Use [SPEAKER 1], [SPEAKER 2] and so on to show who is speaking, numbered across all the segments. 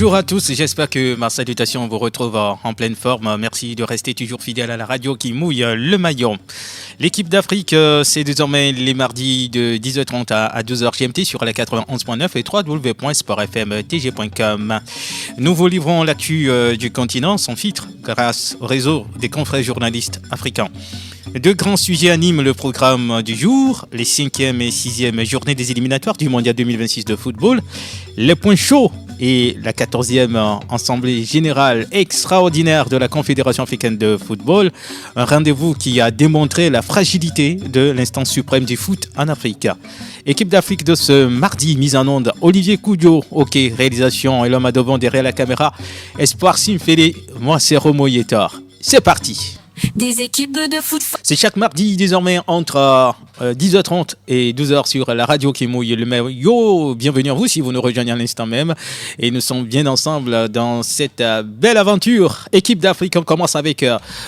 [SPEAKER 1] Bonjour à tous, j'espère que ma salutation vous retrouve en pleine forme. Merci de rester toujours fidèle à la radio qui mouille le maillot. L'équipe d'Afrique, c'est désormais les mardis de 10h30 à 12h GMT sur la 91.9 et www.sportfmtg.com. Nous vous livrons l'actu du continent sans filtre grâce au réseau des confrères journalistes africains. Deux grands sujets animent le programme du jour, les 5e et 6e journées des éliminatoires du Mondial 2026 de football, les points chauds et la 14e Assemblée générale extraordinaire de la Confédération africaine de football, un rendez-vous qui a démontré la fragilité de l'instance suprême du foot en Afrique. Équipe d'Afrique de ce mardi, mise en onde, Olivier Koudio, ok, réalisation et l'homme à devant derrière la caméra, Espoir Simfele, moi c'est Romo Yetor. C'est parti.
[SPEAKER 2] Des équipes de foot.
[SPEAKER 1] C'est chaque mardi désormais entre 10h30 et 12h sur la radio qui mouille le maillot. Bienvenue à vous si vous nous rejoignez à l'instant même. Et nous sommes bien ensemble dans cette belle aventure. Équipe d'Afrique, on commence avec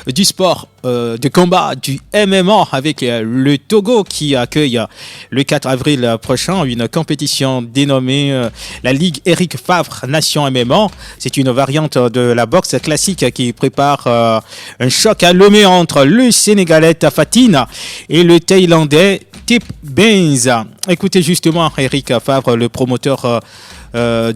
[SPEAKER 1] du sport de combat, du MMA avec le Togo qui accueille le 4 avril prochain une compétition dénommée la Ligue Eric Favre Nation MMA. C'est une variante de la boxe classique qui prépare un choc à Lomé entre le Sénégalais Tafatine et le Thaïlandais Tip Benz. Écoutez justement Eric Favre, le promoteur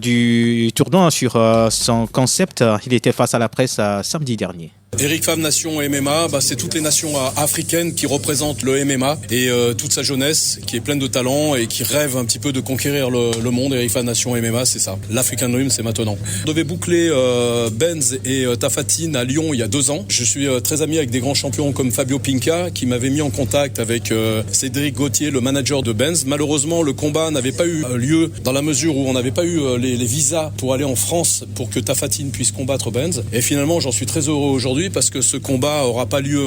[SPEAKER 1] du tournoi sur son concept. Il était face à la presse samedi dernier.
[SPEAKER 3] Eric Favre Nation MMA, c'est toutes les nations africaines qui représentent le MMA et toute sa jeunesse qui est pleine de talent et qui rêve un petit peu de conquérir le monde. Eric Favre Nation MMA, c'est ça. L'African Dream, c'est maintenant. On devait boucler Benz et Tafatine à Lyon il y a 2 ans. Je suis très ami avec des grands champions comme Fabio Pinca qui m'avait mis en contact avec Cédric Gauthier, le manager de Benz. Malheureusement, le combat n'avait pas eu lieu dans la mesure où on n'avait pas eu les visas pour aller en France pour que Tafatine puisse combattre Benz. Et finalement, j'en suis très heureux aujourd'hui parce que ce combat aura pas lieu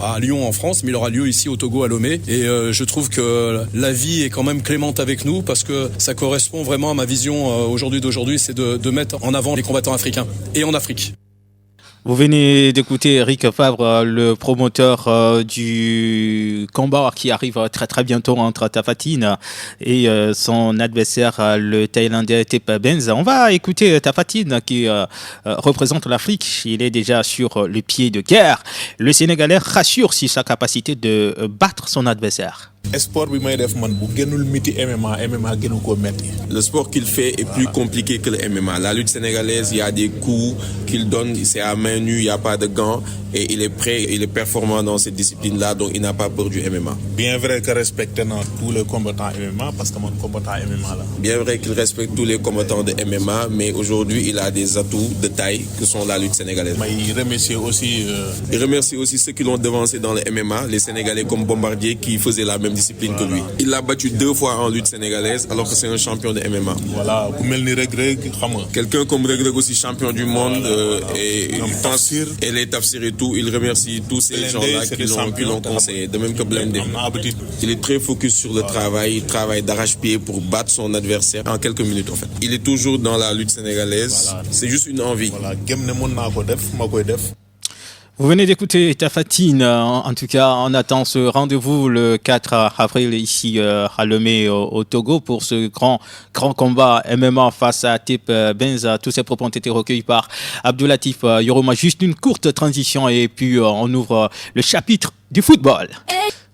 [SPEAKER 3] à Lyon en France, mais il aura lieu ici au Togo à Lomé. Et je trouve que la vie est quand même clémente avec nous parce que ça correspond vraiment à ma vision d'aujourd'hui, c'est de mettre en avant les combattants africains et en Afrique.
[SPEAKER 1] Vous venez d'écouter Eric Favre, le promoteur du combat qui arrive très très bientôt entre Tafatine et son adversaire, le Thaïlandais Tip Benz. On va écouter Tafatine qui représente l'Afrique. Il est déjà sur le pied de guerre. Le Sénégalais rassure sur sa capacité de battre son adversaire.
[SPEAKER 4] Le sport qu'il fait est plus compliqué que le MMA. La lutte sénégalaise, il y a des coups qu'il donne, c'est à main nue, il n'y a pas de gants et il est prêt, il est performant dans cette discipline-là, donc il n'a pas peur du MMA.
[SPEAKER 5] Bien vrai que respectant tous les combattants MMA, parce que mon combattant MMA là.
[SPEAKER 4] Bien vrai qu'il respecte tous les combattants de MMA, mais aujourd'hui il a des atouts de taille que sont la lutte sénégalaise.
[SPEAKER 5] Mais il remercie aussi.
[SPEAKER 4] Il remercie aussi ceux qui l'ont devancé dans le MMA, les Sénégalais comme Bombardier qui faisaient la même discipline que lui. Il l'a battu 2 fois en lutte sénégalaise alors que c'est un champion de MMA.
[SPEAKER 5] Voilà,
[SPEAKER 4] quelqu'un comme Reug Reug aussi champion du monde et les Tafsir et tout, il remercie tous ces gens-là qui l'ont conseillé, de même que Blendé. Il est très focus sur le travail, il travaille d'arrache-pied pour battre son adversaire en quelques minutes en fait. Il est toujours dans la lutte sénégalaise, c'est juste une envie.
[SPEAKER 1] Vous venez d'écouter Tafatine. En tout cas, on attend ce rendez-vous le 4 avril ici à Lomé au Togo pour ce grand combat MMA face à Tip Benz. Tous ces propos ont été recueillis par Abdoulatif Yoroma. Juste une courte transition et puis on ouvre le chapitre du football.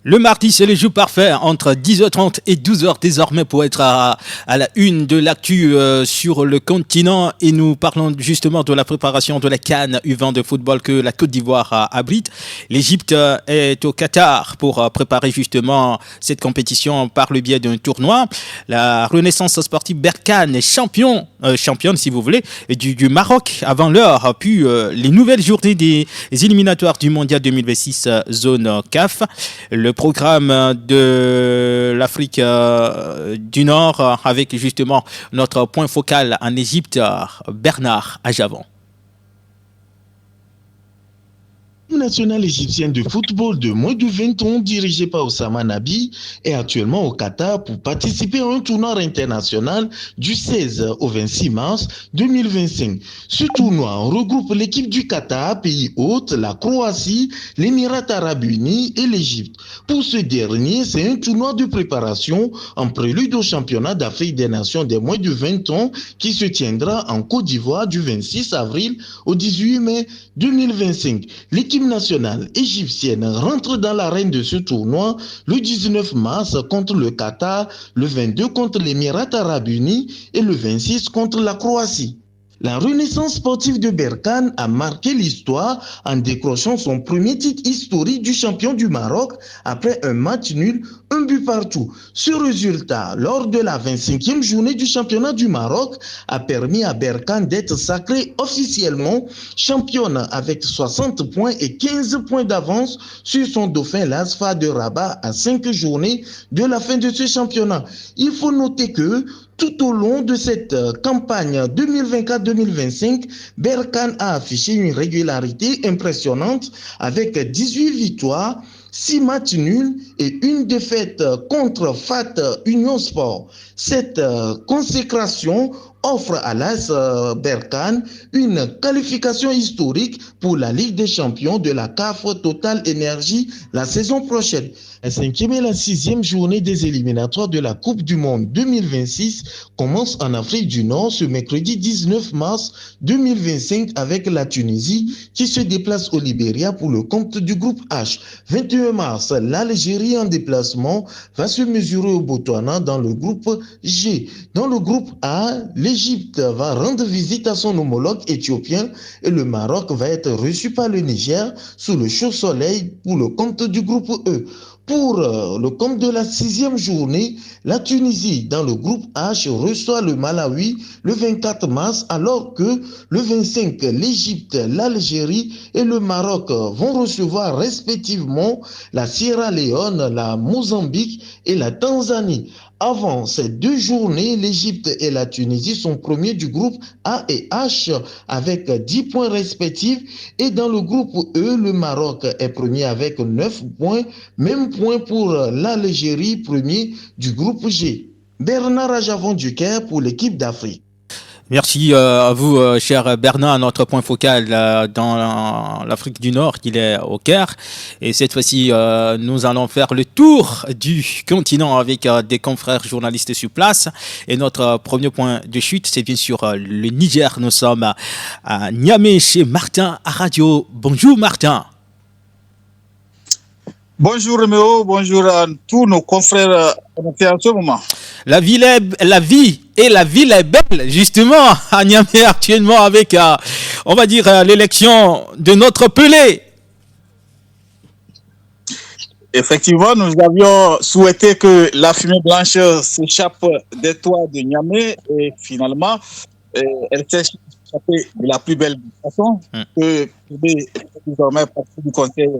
[SPEAKER 1] Le mardi, c'est le jour parfait entre 10h30 et 12h désormais pour être à la une de l'actu sur le continent. Et nous parlons justement de la préparation de la CAN U20 de football que la Côte d'Ivoire abrite. L'Égypte est au Qatar pour préparer justement cette compétition par le biais d'un tournoi. La Renaissance sportive Berkane est championne si vous voulez du Maroc avant l'heure. Puis les nouvelles journées des éliminatoires du Mondial 2026 zone CAF. Le programme de l'Afrique du Nord avec justement notre point focal en Égypte, Bernard Ajavon.
[SPEAKER 6] L'équipe nationale égyptienne de football de moins de 20 ans, dirigée par Oussama Nabi, est actuellement au Qatar pour participer à un tournoi international du 16 au 26 mars 2025. Ce tournoi regroupe l'équipe du Qatar, pays hôte, la Croatie, l'Émirat arabe unis et l'Égypte. Pour ce dernier, c'est un tournoi de préparation en prélude au championnat d'Afrique des Nations des moins de 20 ans qui se tiendra en Côte d'Ivoire du 26 avril au 18 mai 2025. L'équipe nationale égyptienne rentre dans l'arène de ce tournoi le 19 mars contre le Qatar, le 22 contre l'Émirat arabe unis et le 26 contre la Croatie. La renaissance sportive de Berkane a marqué l'histoire en décrochant son premier titre historique du champion du Maroc après un match nul, un but partout. Ce résultat, lors de la 25e journée du championnat du Maroc, a permis à Berkane d'être sacrée officiellement championne avec 60 points et 15 points d'avance sur son dauphin l'Asfa de Rabat à 5 journées de la fin de ce championnat. Il faut noter que tout au long de cette campagne 2024-2025, Berkane a affiché une régularité impressionnante avec 18 victoires, 6 matchs nuls et une défaite contre FAT Union Sport. Cette consécration offre à l'AS Berkane une qualification historique pour la Ligue des champions de la CAF Total Energy la saison prochaine. La 5e et la 6e journée des éliminatoires de la Coupe du Monde 2026 commence en Afrique du Nord ce mercredi 19 mars 2025 avec la Tunisie qui se déplace au Libéria pour le compte du groupe H. 21 mars, l'Algérie en déplacement va se mesurer au Botswana dans le groupe G. Dans le groupe A, l'Égypte va rendre visite à son homologue éthiopien et le Maroc va être reçu par le Niger sous le chaud soleil pour le compte du groupe E. Pour le compte de la 6e journée, la Tunisie dans le groupe H reçoit le Malawi le 24 mars alors que le 25, l'Égypte, l'Algérie et le Maroc vont recevoir respectivement la Sierra Leone, la Mozambique et la Tanzanie. Avant ces 2 journées, l'Égypte et la Tunisie sont premiers du groupe A et H avec 10 points respectifs. Et dans le groupe E, le Maroc est premier avec 9 points. Même point pour l'Algérie, premier du groupe G. Bernard Ajavon du Caire pour l'équipe d'Afrique.
[SPEAKER 1] Merci à vous, cher Bernard, notre point focal dans l'Afrique du Nord, qu'il est au Caire. Et cette fois-ci, nous allons faire le tour du continent avec des confrères journalistes sur place. Et notre premier point de chute, c'est bien sûr le Niger. Nous sommes à Niamey chez Martin à Radio. Bonjour Martin.
[SPEAKER 7] Bonjour Roméo, bonjour à tous nos confrères en ce moment.
[SPEAKER 1] La ville est belle, justement, à Niamey actuellement avec, on va dire, l'élection de notre Pelé.
[SPEAKER 7] Effectivement, nous avions souhaité que la fumée blanche s'échappe des toits de Niamey et finalement, elle s'est échappée de la plus belle façon que Pelé est désormais partie du conseil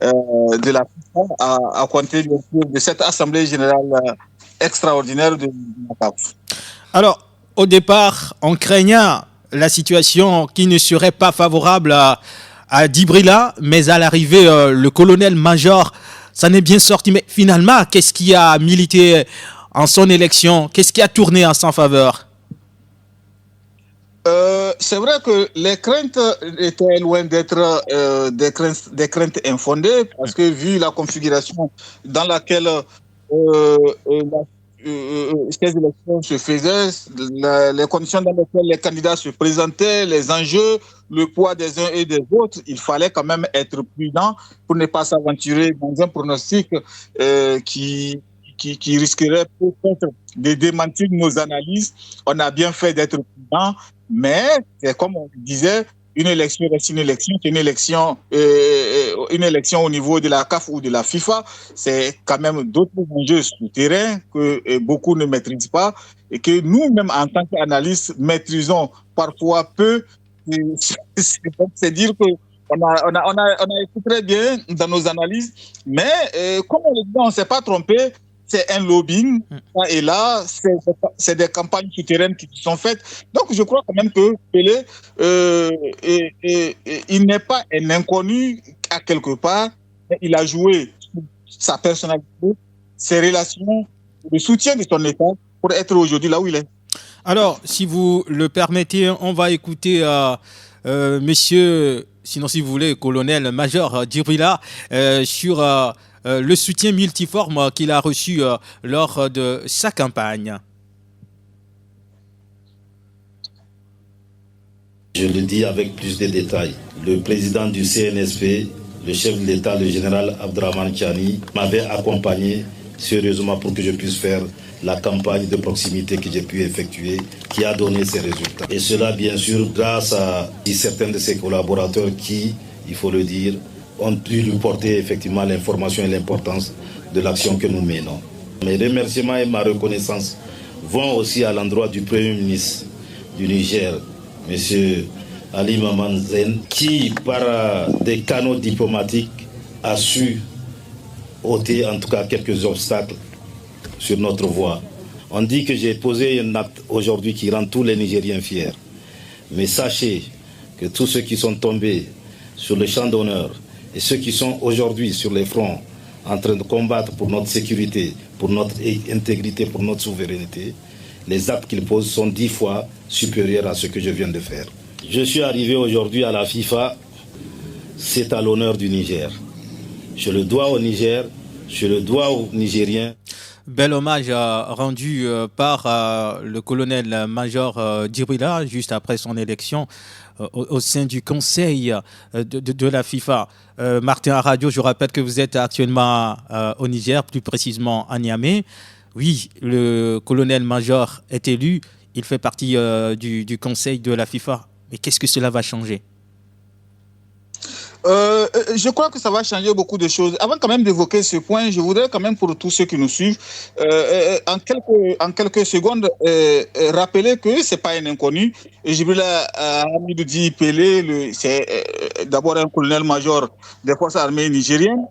[SPEAKER 7] de la FIFA à compter de cette assemblée générale extraordinaire de la CAF.
[SPEAKER 1] Alors, au départ, on craignait la situation qui ne serait pas favorable à Djibrila, mais à l'arrivée, le colonel-major, ça n'est bien sorti. Mais finalement, qu'est-ce qui a milité en son élection? Qu'est-ce qui a tourné en sa faveur?
[SPEAKER 7] C'est vrai que les craintes étaient loin d'être des craintes infondées, parce que vu la configuration dans laquelle ces élections se faisaient, les conditions dans lesquelles les candidats se présentaient, les enjeux, le poids des uns et des autres, il fallait quand même être prudent pour ne pas s'aventurer dans un pronostic qui risquerait peut-être de démentir nos analyses. On a bien fait d'être prudent, mais c'est comme on disait, une élection reste une élection, c'est une élection au niveau de la CAF ou de la FIFA, c'est quand même d'autres enjeux souterrains que beaucoup ne maîtrisent pas et que nous-mêmes en tant qu'analystes maîtrisons parfois peu. C'est dire que on a été très bien dans nos analyses, mais comme on le dit, on ne s'est pas trompé. C'est un lobbying, et là, c'est des campagnes souterraines qui sont faites. Donc, je crois quand même que Pelé, il n'est pas un inconnu à quelque part, mais il a joué sa personnalité, ses relations, le soutien de son État pour être aujourd'hui là où il est.
[SPEAKER 1] Alors, si vous le permettez, on va écouter monsieur, sinon si vous voulez, colonel-major Djibrila, sur le soutien multiforme qu'il a reçu lors de sa campagne.
[SPEAKER 8] Je le dis avec plus de détails. Le président du CNSP, le chef de l'État, le général Abdrahman Chani, m'avait accompagné sérieusement pour que je puisse faire la campagne de proximité que j'ai pu effectuer, qui a donné ses résultats. Et cela, bien sûr, grâce à certains de ses collaborateurs qui, il faut le dire, ont pu lui porter effectivement l'information et l'importance de l'action que nous menons. Mes remerciements et ma reconnaissance vont aussi à l'endroit du Premier ministre du Niger, M. Ali Maman Zen, qui, par des canaux diplomatiques, a su ôter en tout cas quelques obstacles sur notre voie. On dit que j'ai posé un acte aujourd'hui qui rend tous les Nigériens fiers. Mais sachez que tous ceux qui sont tombés sur le champ d'honneur et ceux qui sont aujourd'hui sur les fronts en train de combattre pour notre sécurité, pour notre intégrité, pour notre souveraineté, les actes qu'ils posent sont 10 fois supérieurs à ce que je viens de faire. Je suis arrivé aujourd'hui à la FIFA, c'est à l'honneur du Niger. Je le dois au Niger, je le dois aux Nigériens.
[SPEAKER 1] Bel hommage rendu par le colonel-major Djibrila juste après son élection au sein du conseil de la FIFA. Martin Aradio, je rappelle que vous êtes actuellement au Niger, plus précisément à Niamey. Oui, le colonel-major est élu, il fait partie du conseil de la FIFA. Mais qu'est-ce que cela va changer ?
[SPEAKER 7] Je crois que ça va changer beaucoup de choses. Avant quand même d'évoquer ce point, je voudrais quand même pour tous ceux qui nous suivent, en quelques secondes, rappeler que c'est pas un inconnu. Djibrila Hamidou Dji Pelé, c'est d'abord un colonel-major des forces armées nigériennes.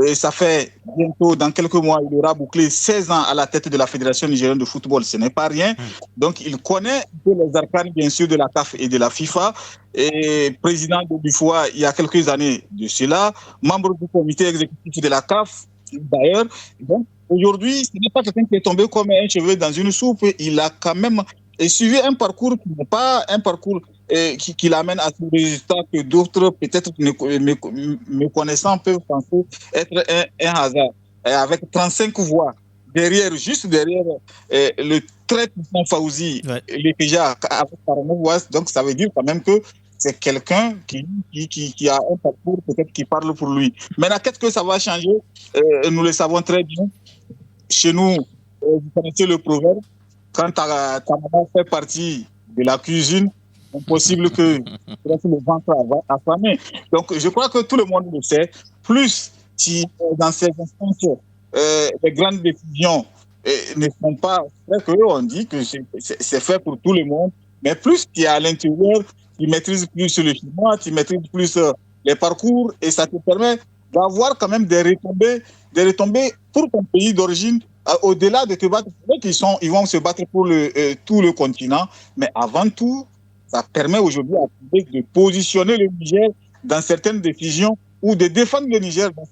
[SPEAKER 7] Et ça fait bientôt, dans quelques mois, il aura bouclé 16 ans à la tête de la Fédération nigérienne de football. Ce n'est pas rien. Donc, il connaît les arcanes, bien sûr, de la CAF et de la FIFA. Et président de l'UFOA, il y a quelques années de cela, membre du comité exécutif de la CAF, d'ailleurs. Donc, aujourd'hui, ce n'est pas quelqu'un qui est tombé comme un cheveu dans une soupe. Il a quand même suivi un parcours qui n'est pas un parcours qui l'amène à ce résultat que d'autres, peut-être me connaissant, peuvent penser être un hasard. Et avec 35 voix, juste derrière le très puissant Fawzi, le déjà avec 49 voix, donc ça veut dire quand même que c'est quelqu'un qui a un parcours peut-être qui parle pour lui. Maintenant, qu'est-ce que ça va changer ? Nous le savons très bien. Chez nous, vous connaissez le proverbe, quand ta maman fait partie de la cuisine, impossible que le ventre affamé. Donc, je crois que tout le monde le sait. Plus si dans ces instances, les grandes décisions ne sont pas faites, on dit que c'est fait pour tout le monde, mais plus qui est à l'intérieur, qui maîtrise plus le chemin, qui maîtrise plus les parcours, et ça te permet d'avoir quand même des retombées pour ton pays d'origine. Au-delà de te battre, ils vont se battre pour tout le continent, mais avant tout, ça permet aujourd'hui de positionner le Niger dans certaines décisions ou de défendre le Niger dans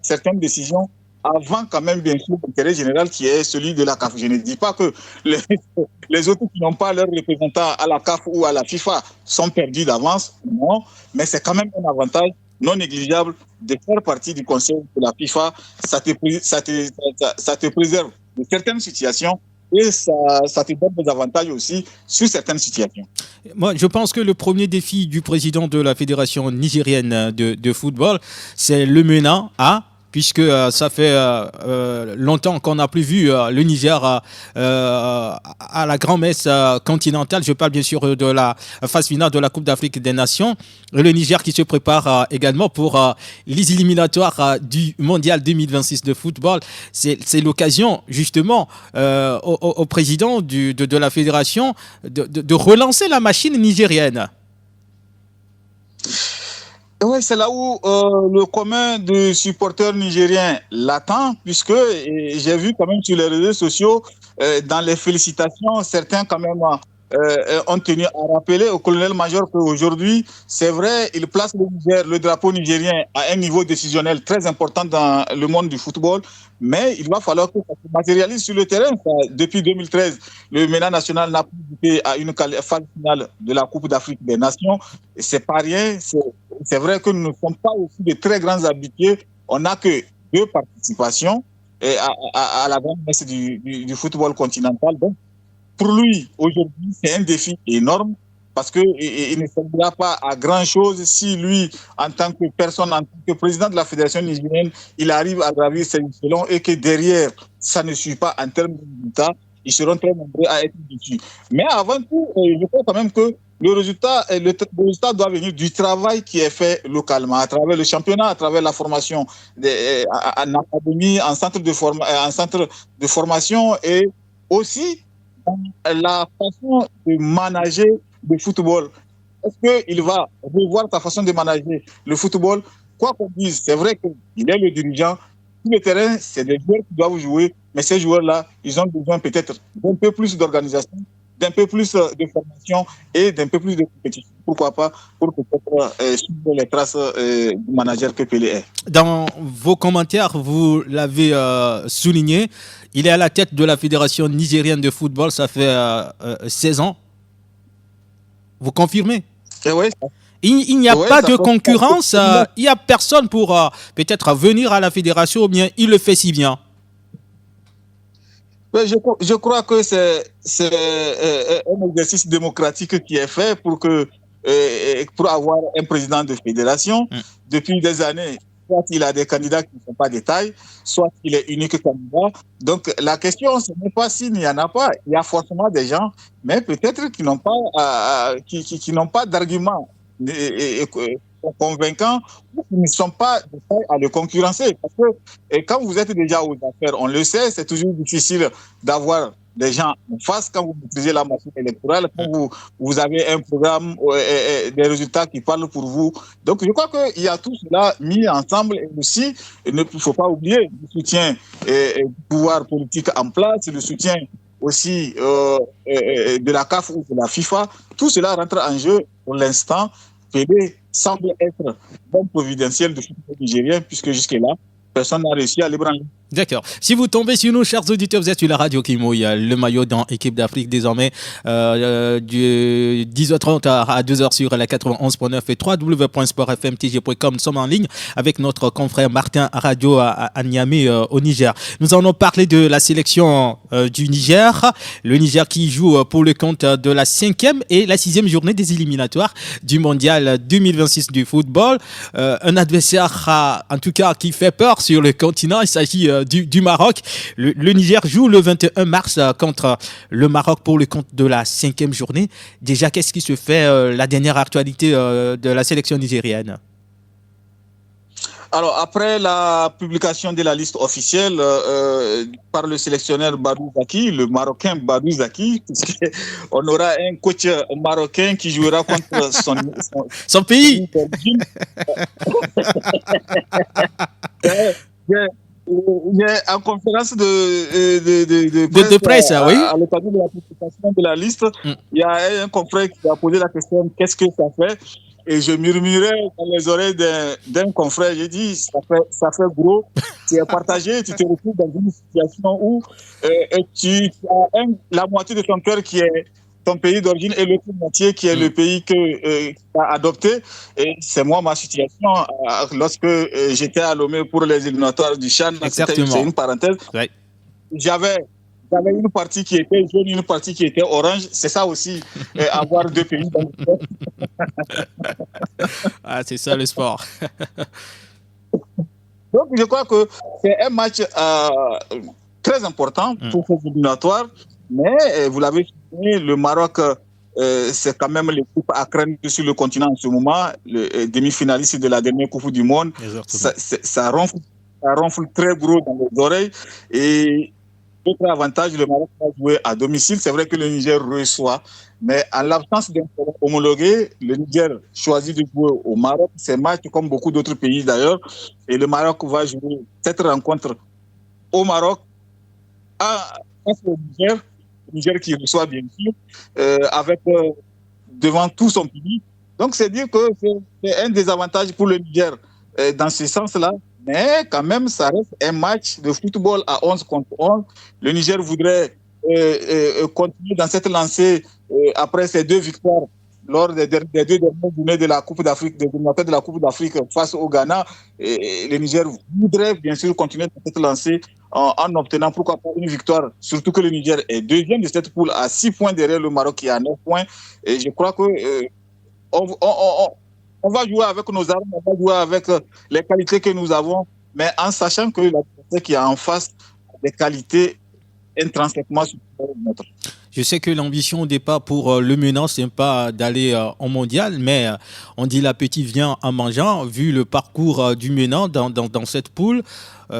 [SPEAKER 7] certaines décisions avant quand même bien sûr l'intérêt général qui est celui de la CAF. Je ne dis pas que les autres qui n'ont pas leur représentant à la CAF ou à la FIFA sont perdus d'avance, non, mais c'est quand même un avantage non négligeable de faire partie du conseil de la FIFA. Ça te préserve de certaines situations et ça te donne des avantages aussi sur certaines situations.
[SPEAKER 1] Moi, je pense que le premier défi du président de la Fédération nigérienne de football, c'est le MENA A, puisque ça fait longtemps qu'on n'a plus vu le Niger à la grand-messe continentale. Je parle bien sûr de la phase finale de la Coupe d'Afrique des Nations. Le Niger qui se prépare également pour les éliminatoires du Mondial 2026 de football. C'est l'occasion justement au président de la fédération de relancer la machine nigérienne.
[SPEAKER 7] Oui, c'est là où le commun de supporters nigériens l'attend, puisque j'ai vu quand même sur les réseaux sociaux, dans les félicitations, certains quand même ont tenu à rappeler au colonel-major qu'aujourd'hui, c'est vrai, il place le drapeau nigérien à un niveau décisionnel très important dans le monde du football, mais il va falloir que ça se matérialise sur le terrain. Depuis 2013, le MENA national n'a plus été à une phase finale de la Coupe d'Afrique des Nations. Et c'est pas rien. C'est vrai que nous ne sommes pas aussi de très grands habitués. On n'a que 2 participations à la grande messe du football continental. Donc, pour lui, aujourd'hui, c'est un défi énorme parce qu'il ne s'agira pas à grand-chose si lui, en tant que personne, en tant que président de la Fédération nigérienne, il arrive à gravir ces échelons et que derrière, ça ne suit pas en termes de résultats. Ils seront très nombreux à être déçus. Mais avant tout, je crois quand même que le résultat doit venir du travail qui est fait localement, à travers le championnat, à travers la formation en académie, en centre de formation et aussi la façon de manager le football. Est-ce qu'il va revoir sa façon de manager le football? Quoi qu'on dise, c'est vrai qu'il est le dirigeant. Tout le terrain, c'est des joueurs qui doivent jouer, mais ces joueurs-là, ils ont besoin peut-être d'un peu plus d'organisation, d'un peu plus de formation et d'un peu plus de compétition. Pourquoi pas, pour peut-être suivre les traces du manager que Pelé est.
[SPEAKER 1] Dans vos commentaires, vous l'avez souligné, il est à la tête de la Fédération nigérienne de football, ça fait 16 ans. Vous confirmez?
[SPEAKER 7] Oui.
[SPEAKER 1] Il n'y a pas de concurrence, il n'y a personne pour peut-être venir à la fédération, ou bien il le fait si bien.
[SPEAKER 7] Oui, je crois que c'est un exercice démocratique qui est fait pour avoir un président de fédération. Depuis des années, soit il a des candidats qui ne sont pas de taille, soit il est unique candidat. Donc la question, ce n'est pas s'il n'y en a pas. Il y a forcément des gens, mais peut-être qui n'ont pas d'arguments convaincants ou qui ne sont pas de taille à le concurrencer. Parce que quand vous êtes déjà aux affaires, on le sait, c'est toujours difficile d'avoir des gens en face quand vous maîtrisez la machine électorale, quand vous avez un programme, des résultats qui parlent pour vous. Donc, je crois qu'il y a tout cela mis ensemble et aussi, il ne faut pas oublier le soutien du pouvoir politique en place, le soutien aussi de la CAF ou de la FIFA. Tout cela rentre en jeu pour l'instant. Pelé semble être bon providentiel du football nigérien puisque jusque-là, personne n'a réussi à l'ébranler.
[SPEAKER 1] D'accord. Si vous tombez sur nous, chers auditeurs, vous êtes sur la radio qui mouille le maillot dans Équipe d'Afrique désormais du 10h30 à 2h sur la 91.9 et www.sportfmtg.com. Nous sommes en ligne avec notre confrère Martin Radio à Niamey au Niger. Nous en avons parlé de la sélection du Niger. Le Niger qui joue pour le compte de la 5e et la 6e journée des éliminatoires du Mondial 2026 du football. Un adversaire en tout cas qui fait peur sur le continent. Il s'agit du Maroc. Le Niger joue le 21 mars contre le Maroc pour le compte de la 5e journée. Déjà, qu'est-ce qui se fait, la dernière actualité de la sélection nigérienne?
[SPEAKER 7] Alors, après la publication de la liste officielle par le sélectionneur Badou Zaki, le Marocain Badou Zaki, on aura un coach marocain qui jouera contre
[SPEAKER 1] son pays.
[SPEAKER 7] En conférence de presse
[SPEAKER 1] oui.
[SPEAKER 7] À l'occasion de la publication de la liste, il y a un confrère qui a posé la question « Qu'est-ce que ça fait ?» Et je murmurais dans les oreilles d'un confrère, j'ai dit ça fait gros, tu es partagé, tu te retrouves dans une situation où tu as la moitié de ton cœur qui est ton pays d'origine et l'autre moitié qui est le pays que tu as adopté. Et c'est moi ma situation lorsque j'étais à Lomé pour les éliminatoires du CHAN. C'est une parenthèse.
[SPEAKER 1] Ouais.
[SPEAKER 7] J'avais une partie qui était jaune, une partie qui était orange. C'est ça aussi, avoir deux pays dans le sport.
[SPEAKER 1] Ah, c'est ça le sport.
[SPEAKER 7] Donc, je crois que c'est un match très important pour ces éliminatoires. Mais, vous l'avez dit, le Maroc, c'est quand même l'équipe à craindre sur le continent en ce moment. Le demi-finaliste de la dernière Coupe du Monde. Ça ronfle très gros dans les oreilles. Et autre avantage, le Maroc va jouer à domicile. C'est vrai que le Niger reçoit, mais en l'absence d'un terrain homologué, le Niger choisit de jouer au Maroc. C'est match comme beaucoup d'autres pays d'ailleurs. Et le Maroc va jouer cette rencontre au Maroc, face au Niger. Niger qui reçoit bien sûr, devant tout son public. Donc c'est dire que c'est un désavantage pour le Niger dans ce sens-là. Mais quand même, ça reste un match de football à 11 contre 11. Le Niger voudrait continuer dans cette lancée après ces 2 victoires lors des 2 dernières journées de la Coupe d'Afrique, des éliminatoires de la Coupe d'Afrique face au Ghana. Et le Niger voudrait bien sûr continuer dans cette lancée en obtenant pourquoi pas une victoire. Surtout que le Niger est 2e de cette poule à 6 points derrière le Maroc qui est à 9 points. Et je crois que on va jouer avec nos armes, on va jouer avec les qualités que nous avons, mais en sachant que l'adversaire qui est en face a des qualités intrinsèquement supérieures aux nôtres.
[SPEAKER 1] Je sais que l'ambition au départ pour le MENA, c'est pas d'aller en mondial, mais on dit l'appétit vient en mangeant. Vu le parcours du MENA dans cette poule,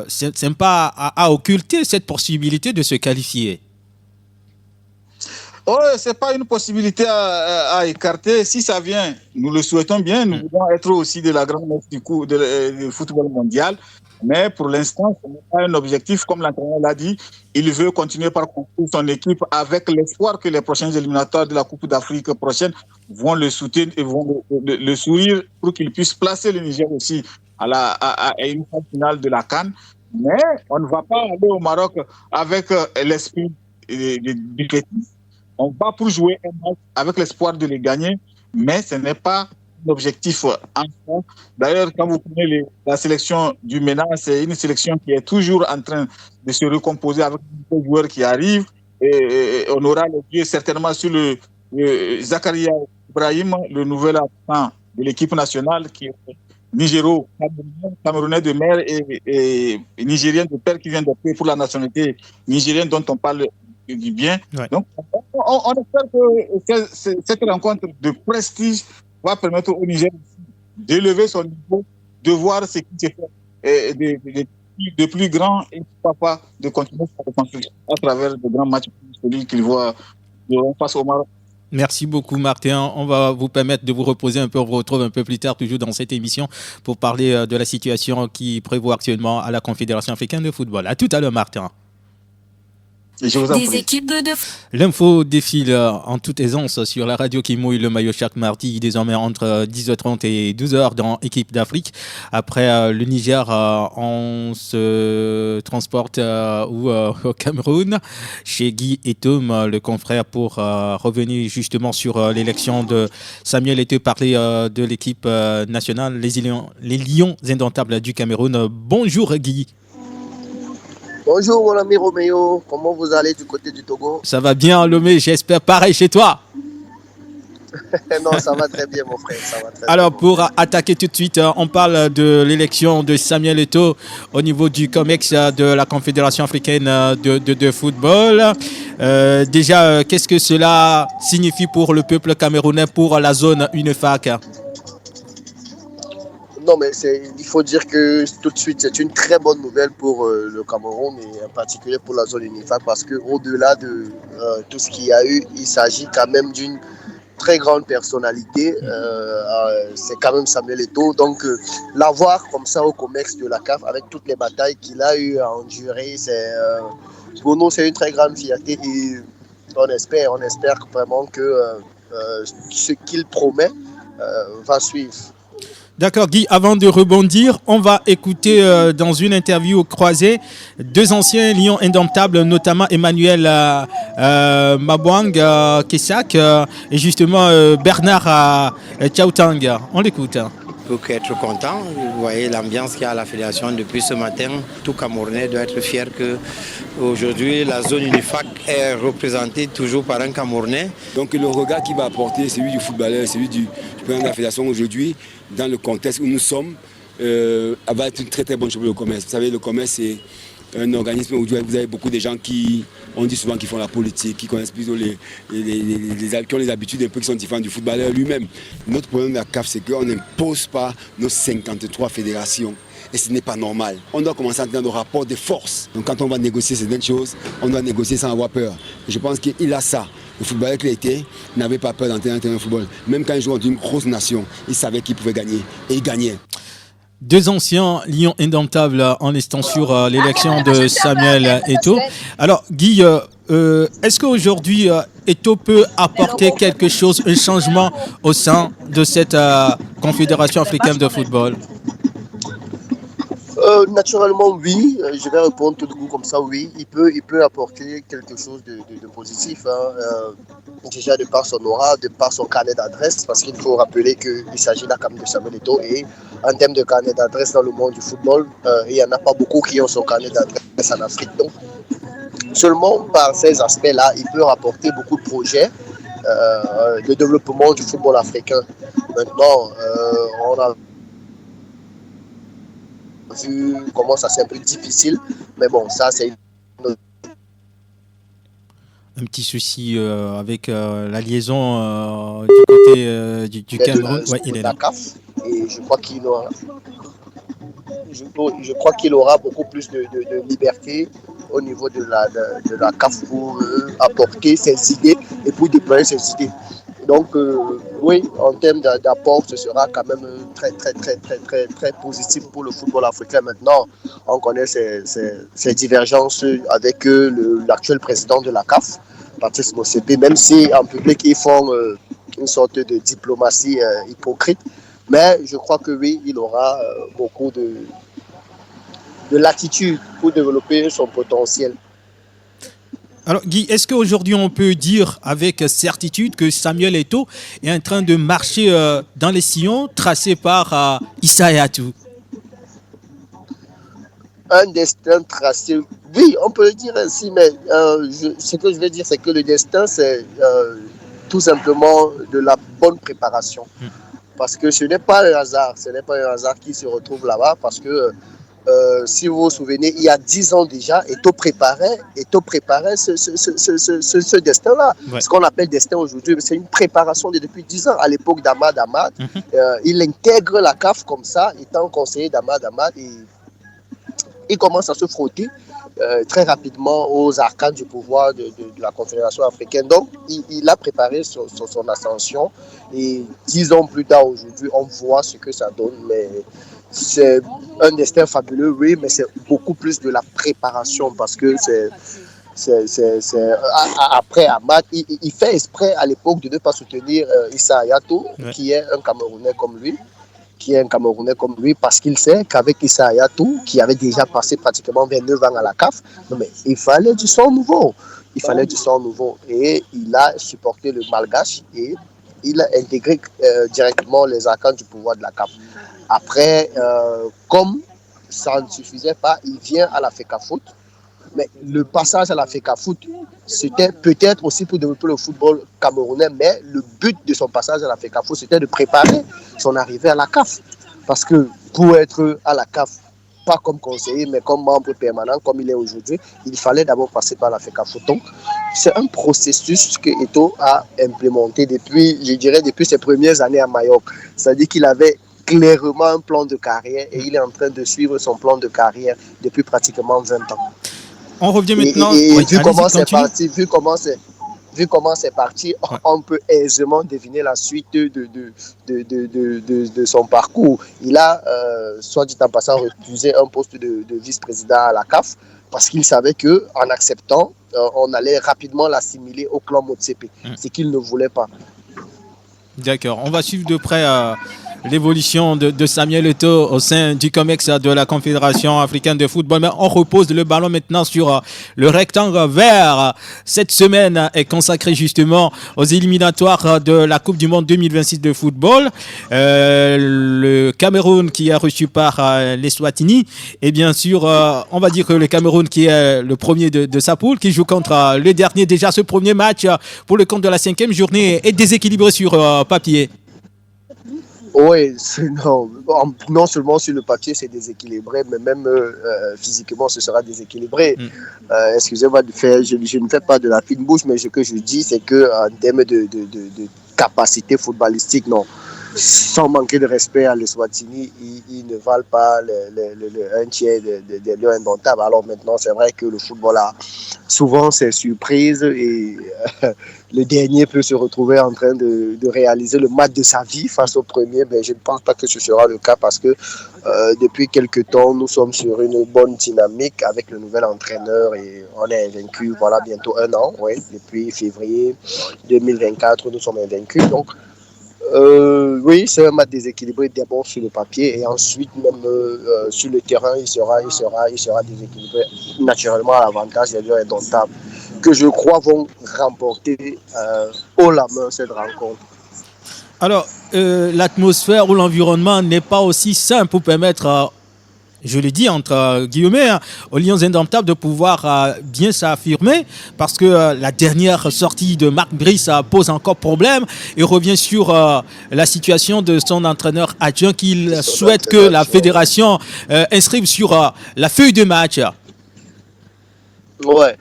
[SPEAKER 1] c'est pas à occulter cette possibilité de se qualifier.
[SPEAKER 7] Oh, c'est pas une possibilité à écarter. Si ça vient, nous le souhaitons bien. Nous voulons être aussi de la grande messe du football mondial. Mais pour l'instant, ce n'est pas un objectif. Comme l'entraîneur l'a dit, il veut continuer par construire son équipe avec l'espoir que les prochains éliminatoires de la Coupe d'Afrique prochaine vont le soutenir et vont le sourire pour qu'il puisse placer le Niger aussi à une phase finale de la CAN. Mais on ne va pas aller au Maroc avec l'esprit du fétiche. On va pour jouer un match avec l'espoir de les gagner, mais ce n'est pas un objectif en soi. D'ailleurs, quand vous prenez la sélection du MENA, c'est une sélection qui est toujours en train de se recomposer avec des joueurs qui arrivent. Et on aura le pied certainement sur le Zakaria Ibrahim, le nouvel attaquant de l'équipe nationale, qui est Camerounais de mère et Nigérien de père qui vient d'opter pour la nationalité nigérienne dont on parle du bien. Ouais. Donc, on espère que cette rencontre de prestige va permettre au Niger d'élever son niveau, de voir ce qui se fait de plus grand et pourquoi pas de continuer sa reconstruction à travers de grands matchs celui qu'il voit face au Maroc.
[SPEAKER 1] Merci beaucoup, Martin. On va vous permettre de vous reposer un peu. On vous retrouve un peu plus tard, toujours dans cette émission, pour parler de la situation qui prévaut actuellement à la Confédération africaine de football. À tout à l'heure, Martin.
[SPEAKER 2] Des équipes de...
[SPEAKER 1] L'info défile en toute aisance sur la radio qui mouille le maillot chaque mardi, désormais entre 10h30 et 12h dans Équipe d'Afrique. Après le Niger, on se transporte au Cameroun, chez Guy Etom, le confrère, pour revenir justement sur l'élection de Samuel Eto'o, parler de l'équipe nationale, les Lions indomptables du Cameroun. Bonjour Guy.
[SPEAKER 9] Bonjour mon ami Roméo, comment vous allez du côté du Togo?
[SPEAKER 1] Ça va bien Lomé, j'espère pareil chez toi.
[SPEAKER 9] Non, ça va très bien mon frère, ça va très
[SPEAKER 1] Alors
[SPEAKER 9] bien.
[SPEAKER 1] pour attaquer tout de suite, on parle de l'élection de Samuel Eto'o au niveau du COMEX de la Confédération africaine de football. Déjà, qu'est-ce que cela signifie pour le peuple camerounais, pour la zone UNEFAC?
[SPEAKER 9] Non, mais il faut dire que tout de suite, c'est une très bonne nouvelle pour le Cameroun et en particulier pour la zone UNIFAC parce qu'au-delà de tout ce qu'il y a eu, il s'agit quand même d'une très grande personnalité. C'est quand même Samuel Eto'o. Donc, l'avoir comme ça au COMEX de la CAF avec toutes les batailles qu'il a eu à endurer, pour nous, c'est une très grande fierté et on espère vraiment que ce qu'il promet va suivre.
[SPEAKER 1] D'accord Guy, avant de rebondir, on va écouter dans une interview croisée 2 anciens lions indomptables, notamment Emmanuel Mabouang Kessak et justement Bernard Tchaoutang. On l'écoute.
[SPEAKER 10] Il faut être content. Vous voyez l'ambiance qu'il y a à la fédération depuis ce matin. Tout Camerounais doit être fier qu'aujourd'hui la zone UNIFAC est représentée toujours par un Camerounais.
[SPEAKER 11] Donc le regard qu'il va apporter, celui du footballeur, celui du président de la fédération aujourd'hui, dans le contexte où nous sommes, va être une très très bonne chose pour le commerce. Vous savez, le commerce c'est un organisme où vous avez beaucoup de gens qui, on dit souvent, qui font la politique, qui connaissent plutôt qui ont les habitudes un peu qui sont différentes du footballeur lui-même. Notre problème de la CAF, c'est qu'on n'impose pas nos 53 fédérations. Et ce n'est pas normal. On doit commencer à entendre nos rapports de force. Donc quand on va négocier certaines choses, on doit négocier sans avoir peur. Et je pense qu'il a ça. Le footballeur qu'il était n'avait pas peur d'entrer dans un terrain de football. Même quand il jouait dans une grosse nation, il savait qu'il pouvait gagner. Et il gagnait.
[SPEAKER 1] 2 anciens lions indomptables en instant sur l'élection de Samuel Eto'o. Alors Guy, est-ce qu'aujourd'hui, Eto'o peut apporter quelque chose, un changement au sein de cette Confédération africaine de football?
[SPEAKER 9] Naturellement, oui. Je vais répondre tout de coup comme ça, oui. Il peut apporter quelque chose de positif. Déjà de par son aura, de par son carnet d'adresse, parce qu'il faut rappeler qu'il s'agit là quand même de Samuel Eto'o. Et en termes de carnet d'adresse dans le monde du football, il n'y en a pas beaucoup qui ont son carnet d'adresse en Afrique. Donc, seulement par ces aspects-là, il peut rapporter beaucoup de projets de développement du football africain. Maintenant, on a vu comment ça c'est un peu difficile, mais bon, ça c'est
[SPEAKER 1] un petit souci avec la liaison du côté du Cameroun. Ouais, il est là.
[SPEAKER 9] CAF, et je crois qu'il aura, je crois qu'il aura beaucoup plus de liberté au niveau de la CAF pour apporter ses idées et pour déployer ses idées. Donc, oui, en termes d'apport, ce sera quand même très positif pour le football africain. Maintenant, on connaît ces divergences avec l'actuel président de la CAF, Patrice Motsepe, même si en public, ils font une sorte de diplomatie hypocrite. Mais je crois que oui, il aura beaucoup de latitude pour développer son potentiel.
[SPEAKER 1] Alors Guy, est-ce qu'aujourd'hui on peut dire avec certitude que Samuel Eto'o est en train de marcher dans les sillons tracés par Issa Hayatou?
[SPEAKER 9] Un destin tracé, oui, on peut le dire ainsi, mais ce que je veux dire, c'est que le destin, c'est tout simplement de la bonne préparation. Parce que ce n'est pas un hasard, qui se retrouve là-bas, parce que si vous vous souvenez, il y a 10 ans déjà, Eto'o préparait ce destin-là. Ouais. Ce qu'on appelle destin aujourd'hui, c'est une préparation depuis 10 ans. À l'époque d'Ahmad Ahmad, il intègre la CAF comme ça, étant conseiller d'Ahmad Ahmad, et il commence à se frotter très rapidement aux arcanes du pouvoir de la Confédération africaine. Donc, il a préparé son ascension, et 10 ans plus tard, aujourd'hui, on voit ce que ça donne, mais c'est un destin fabuleux, oui, mais c'est beaucoup plus de la préparation, parce que après Ahmad, il fait exprès à l'époque de ne pas soutenir Issa Hayatou, qui est un Camerounais comme lui, parce qu'il sait qu'avec Issa Hayatou, qui avait déjà passé pratiquement 29 ans à la CAF, il fallait du sang nouveau. Et il a supporté le malgache et il a intégré directement les arcanes du pouvoir de la CAF. Après, comme ça ne suffisait pas, il vient à la FECAFOOT. Mais le passage à la FECAFOOT, c'était peut-être aussi pour développer le football camerounais, mais le but de son passage à la FECAFOOT, c'était de préparer son arrivée à la CAF. Parce que pour être à la CAF, pas comme conseiller, mais comme membre permanent, comme il est aujourd'hui, il fallait d'abord passer par la FECAFOOT. Donc, c'est un processus que Eto'o a implémenté depuis ses premières années à Mayotte. C'est-à-dire qu'il avait clairement un plan de carrière, et il est en train de suivre son plan de carrière depuis pratiquement 20 ans.
[SPEAKER 1] On revient maintenant.
[SPEAKER 9] Vu comment c'est parti, on peut aisément deviner la suite de son parcours. Il a, soit dit en passant, refusé un poste de vice-président à la CAF, parce qu'il savait qu'en acceptant, on allait rapidement l'assimiler au clan Motsepe, ce qu'il ne voulait pas.
[SPEAKER 1] D'accord, on va suivre de près l'évolution de Samuel Eto'o au sein du COMEX de la Confédération africaine de football. Mais on repose le ballon maintenant sur le rectangle vert. Cette semaine est consacrée justement aux éliminatoires de la Coupe du Monde 2026 de football. Le Cameroun qui est reçu par l'Eswatini. Et bien sûr, on va dire que le Cameroun qui est le premier de sa poule, qui joue contre le dernier. Déjà, ce premier match pour le compte de la 5e journée est déséquilibré sur papier.
[SPEAKER 9] Oui, non seulement sur le papier c'est déséquilibré, mais même physiquement ce sera déséquilibré. Excusez-moi de faire, je ne fais pas de la fine bouche, mais ce que je dis c'est qu'en termes de capacité footballistique, non, sans manquer de respect à l'Eswatini, ils ne valent pas un tiers des lions indomptables. Alors maintenant, c'est vrai que le football a souvent c'est surprise et le dernier peut se retrouver en train de réaliser le match de sa vie face au premier, mais je ne pense pas que ce sera le cas parce que depuis quelques temps, nous sommes sur une bonne dynamique avec le nouvel entraîneur et on est invaincu, voilà, bientôt 1 an, ouais, depuis février 2024, nous sommes invaincus, donc oui, c'est un match déséquilibré d'abord sur le papier et ensuite même sur le terrain, il sera déséquilibré naturellement à l'avantage des Lions indomptables que je crois vont remporter haut la main cette rencontre.
[SPEAKER 1] Alors, l'atmosphère ou l'environnement n'est pas aussi simple pour permettre, je l'ai dit entre guillemets, aux Lions indomptables de pouvoir bien s'affirmer parce que la dernière sortie de Marc Brice pose encore problème et revient sur la situation de son entraîneur adjoint qu'il souhaite que la fédération inscrive sur la feuille de match.
[SPEAKER 9] Ouais,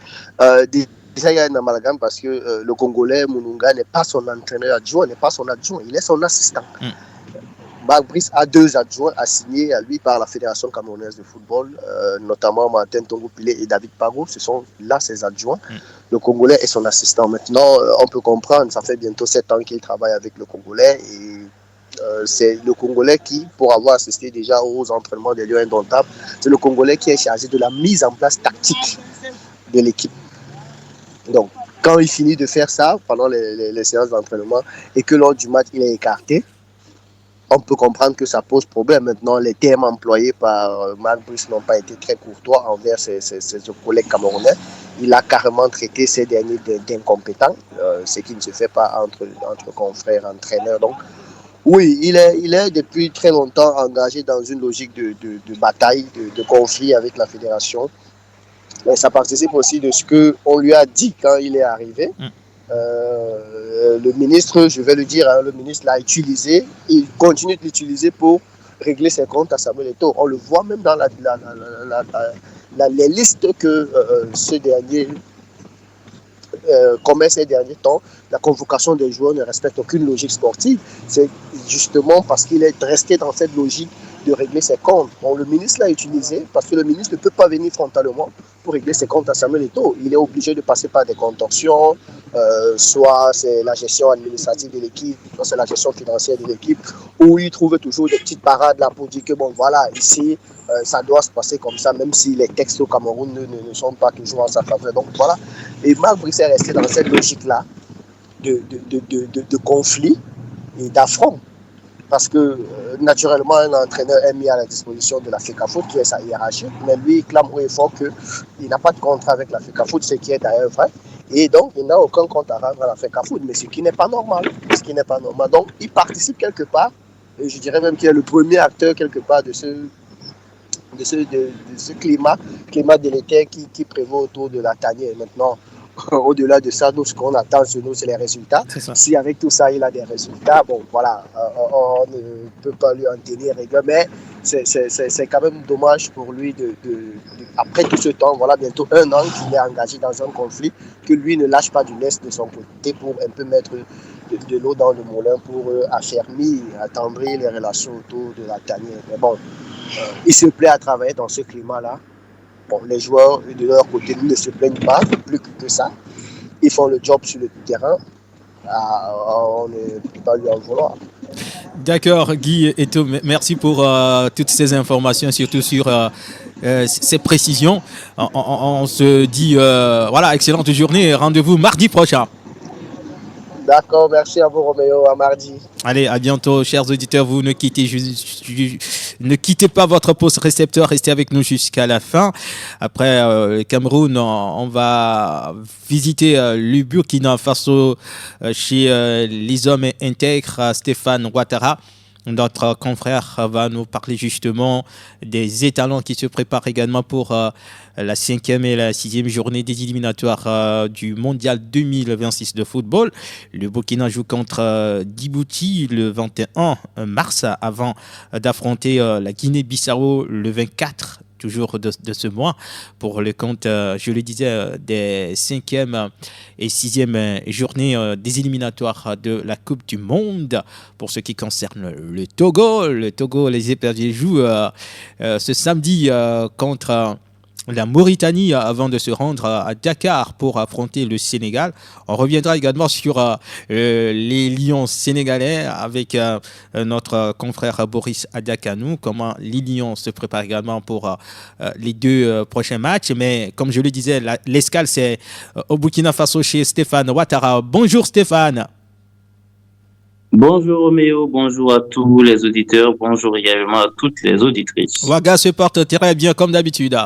[SPEAKER 9] déjà il y a un amalgame parce que le Congolais Mununga n'est pas son entraîneur adjoint, n'est pas son adjoint, il est son assistant. Marc Brice a 2 adjoints assignés à lui par la Fédération camerounaise de football, notamment Martin Tongo-Pilé et David Pago, ce sont là ses adjoints. Le Congolais est son assistant. Maintenant, on peut comprendre, ça fait bientôt 7 ans qu'il travaille avec le Congolais et c'est le Congolais qui, pour avoir assisté déjà aux entraînements des Lions indomptables, c'est le Congolais qui est chargé de la mise en place tactique de l'équipe. Donc, quand il finit de faire ça pendant les séances d'entraînement et que lors du match, il est écarté, on peut comprendre que ça pose problème. Maintenant, les termes employés par Marc Brice n'ont pas été très courtois envers ses collègues camerounais. Il a carrément traité ces derniers d'incompétents, ce qui ne se fait pas entre confrères, entraîneurs. Donc, oui, il est depuis très longtemps engagé dans une logique de bataille, de conflit avec la fédération. Mais ça participe aussi de ce qu'on lui a dit quand il est arrivé. Le ministre, je vais le dire, le ministre l'a utilisé, il continue de l'utiliser pour régler ses comptes à Samuel Eto'o. On le voit même dans les listes que ce dernier commet ces derniers temps. La convocation des joueurs ne respecte aucune logique sportive. C'est justement parce qu'il est resté dans cette logique de régler ses comptes. Bon, le ministre l'a utilisé parce que le ministre ne peut pas venir frontalement pour régler ses comptes à Samuel Eto'o. Il est obligé de passer par des contorsions, soit c'est la gestion administrative de l'équipe, soit c'est la gestion financière de l'équipe, où il trouve toujours des petites parades là pour dire que bon voilà, ici ça doit se passer comme ça, même si les textes au Cameroun ne sont pas toujours en sa faveur. Donc voilà. Et Marc Brice est resté dans cette logique-là de conflit et d'affront. Parce que naturellement, un entraîneur est mis à la disposition de la FECAFOOT, qui est sa hiérarchie, mais lui, il clame haut et fort qu'il n'a pas de contrat avec la FECAFOOT, ce qui est d'ailleurs vrai. Et donc, il n'a aucun compte à rendre à la FECAFOOT, mais ce qui n'est pas normal. Donc, il participe quelque part, et je dirais même qu'il est le premier acteur quelque part de ce climat délétère qui prévaut autour de la tanière. Maintenant, au-delà de ça, nous, ce qu'on attend sur nous, c'est les résultats. Si avec tout ça, il a des résultats, bon, voilà, on ne peut pas lui en tenir rigueur, mais c'est quand même dommage pour lui, après tout ce temps, voilà, bientôt 1 an qu'il est engagé dans un conflit, que lui ne lâche pas du lest de son côté pour un peu mettre de l'eau dans le moulin pour affermir, attendrir les relations autour de la tanière. Mais bon, il se plaît à travailler dans ce climat-là. Bon, les joueurs, de leur côté, ne se plaignent pas, plus que ça. Ils font le job sur le terrain. On ne peut pas lui en vouloir.
[SPEAKER 1] D'accord, Guy Eto'o, merci pour toutes ces informations, surtout sur ces précisions. On se dit, voilà, excellente journée. Rendez-vous mardi prochain.
[SPEAKER 9] D'accord, merci à vous, Roméo. À mardi.
[SPEAKER 1] Allez, à bientôt, chers auditeurs. Vous ne quittez, ne quittez pas votre poste récepteur. Restez avec nous jusqu'à la fin. Après le Cameroun, on va visiter le Burkina Faso chez les hommes intègres, Stéphane Ouattara. Notre confrère va nous parler justement des étalons qui se préparent également pour la 5e et la 6e journée des éliminatoires du Mondial 2026 de football. Le Burkina joue contre Djibouti le 21 mars avant d'affronter la Guinée-Bissau le 24 toujours de ce mois, pour le compte, je le disais, des 5e et 6e journées des éliminatoires de la Coupe du Monde. Pour ce qui concerne le Togo, les Éperviers jouent ce samedi contre la Mauritanie avant de se rendre à Dakar pour affronter le Sénégal. On reviendra également sur les Lions sénégalais avec notre confrère Boris Adakanou, comment les Lions se préparent également pour les deux prochains matchs. Mais comme je le disais, l'escale, c'est au Burkina Faso chez Stéphane Ouattara. Bonjour Stéphane.
[SPEAKER 12] Bonjour Roméo, bonjour à tous les auditeurs, bonjour également à toutes les auditrices.
[SPEAKER 1] Ouaga se porte très bien comme d'habitude.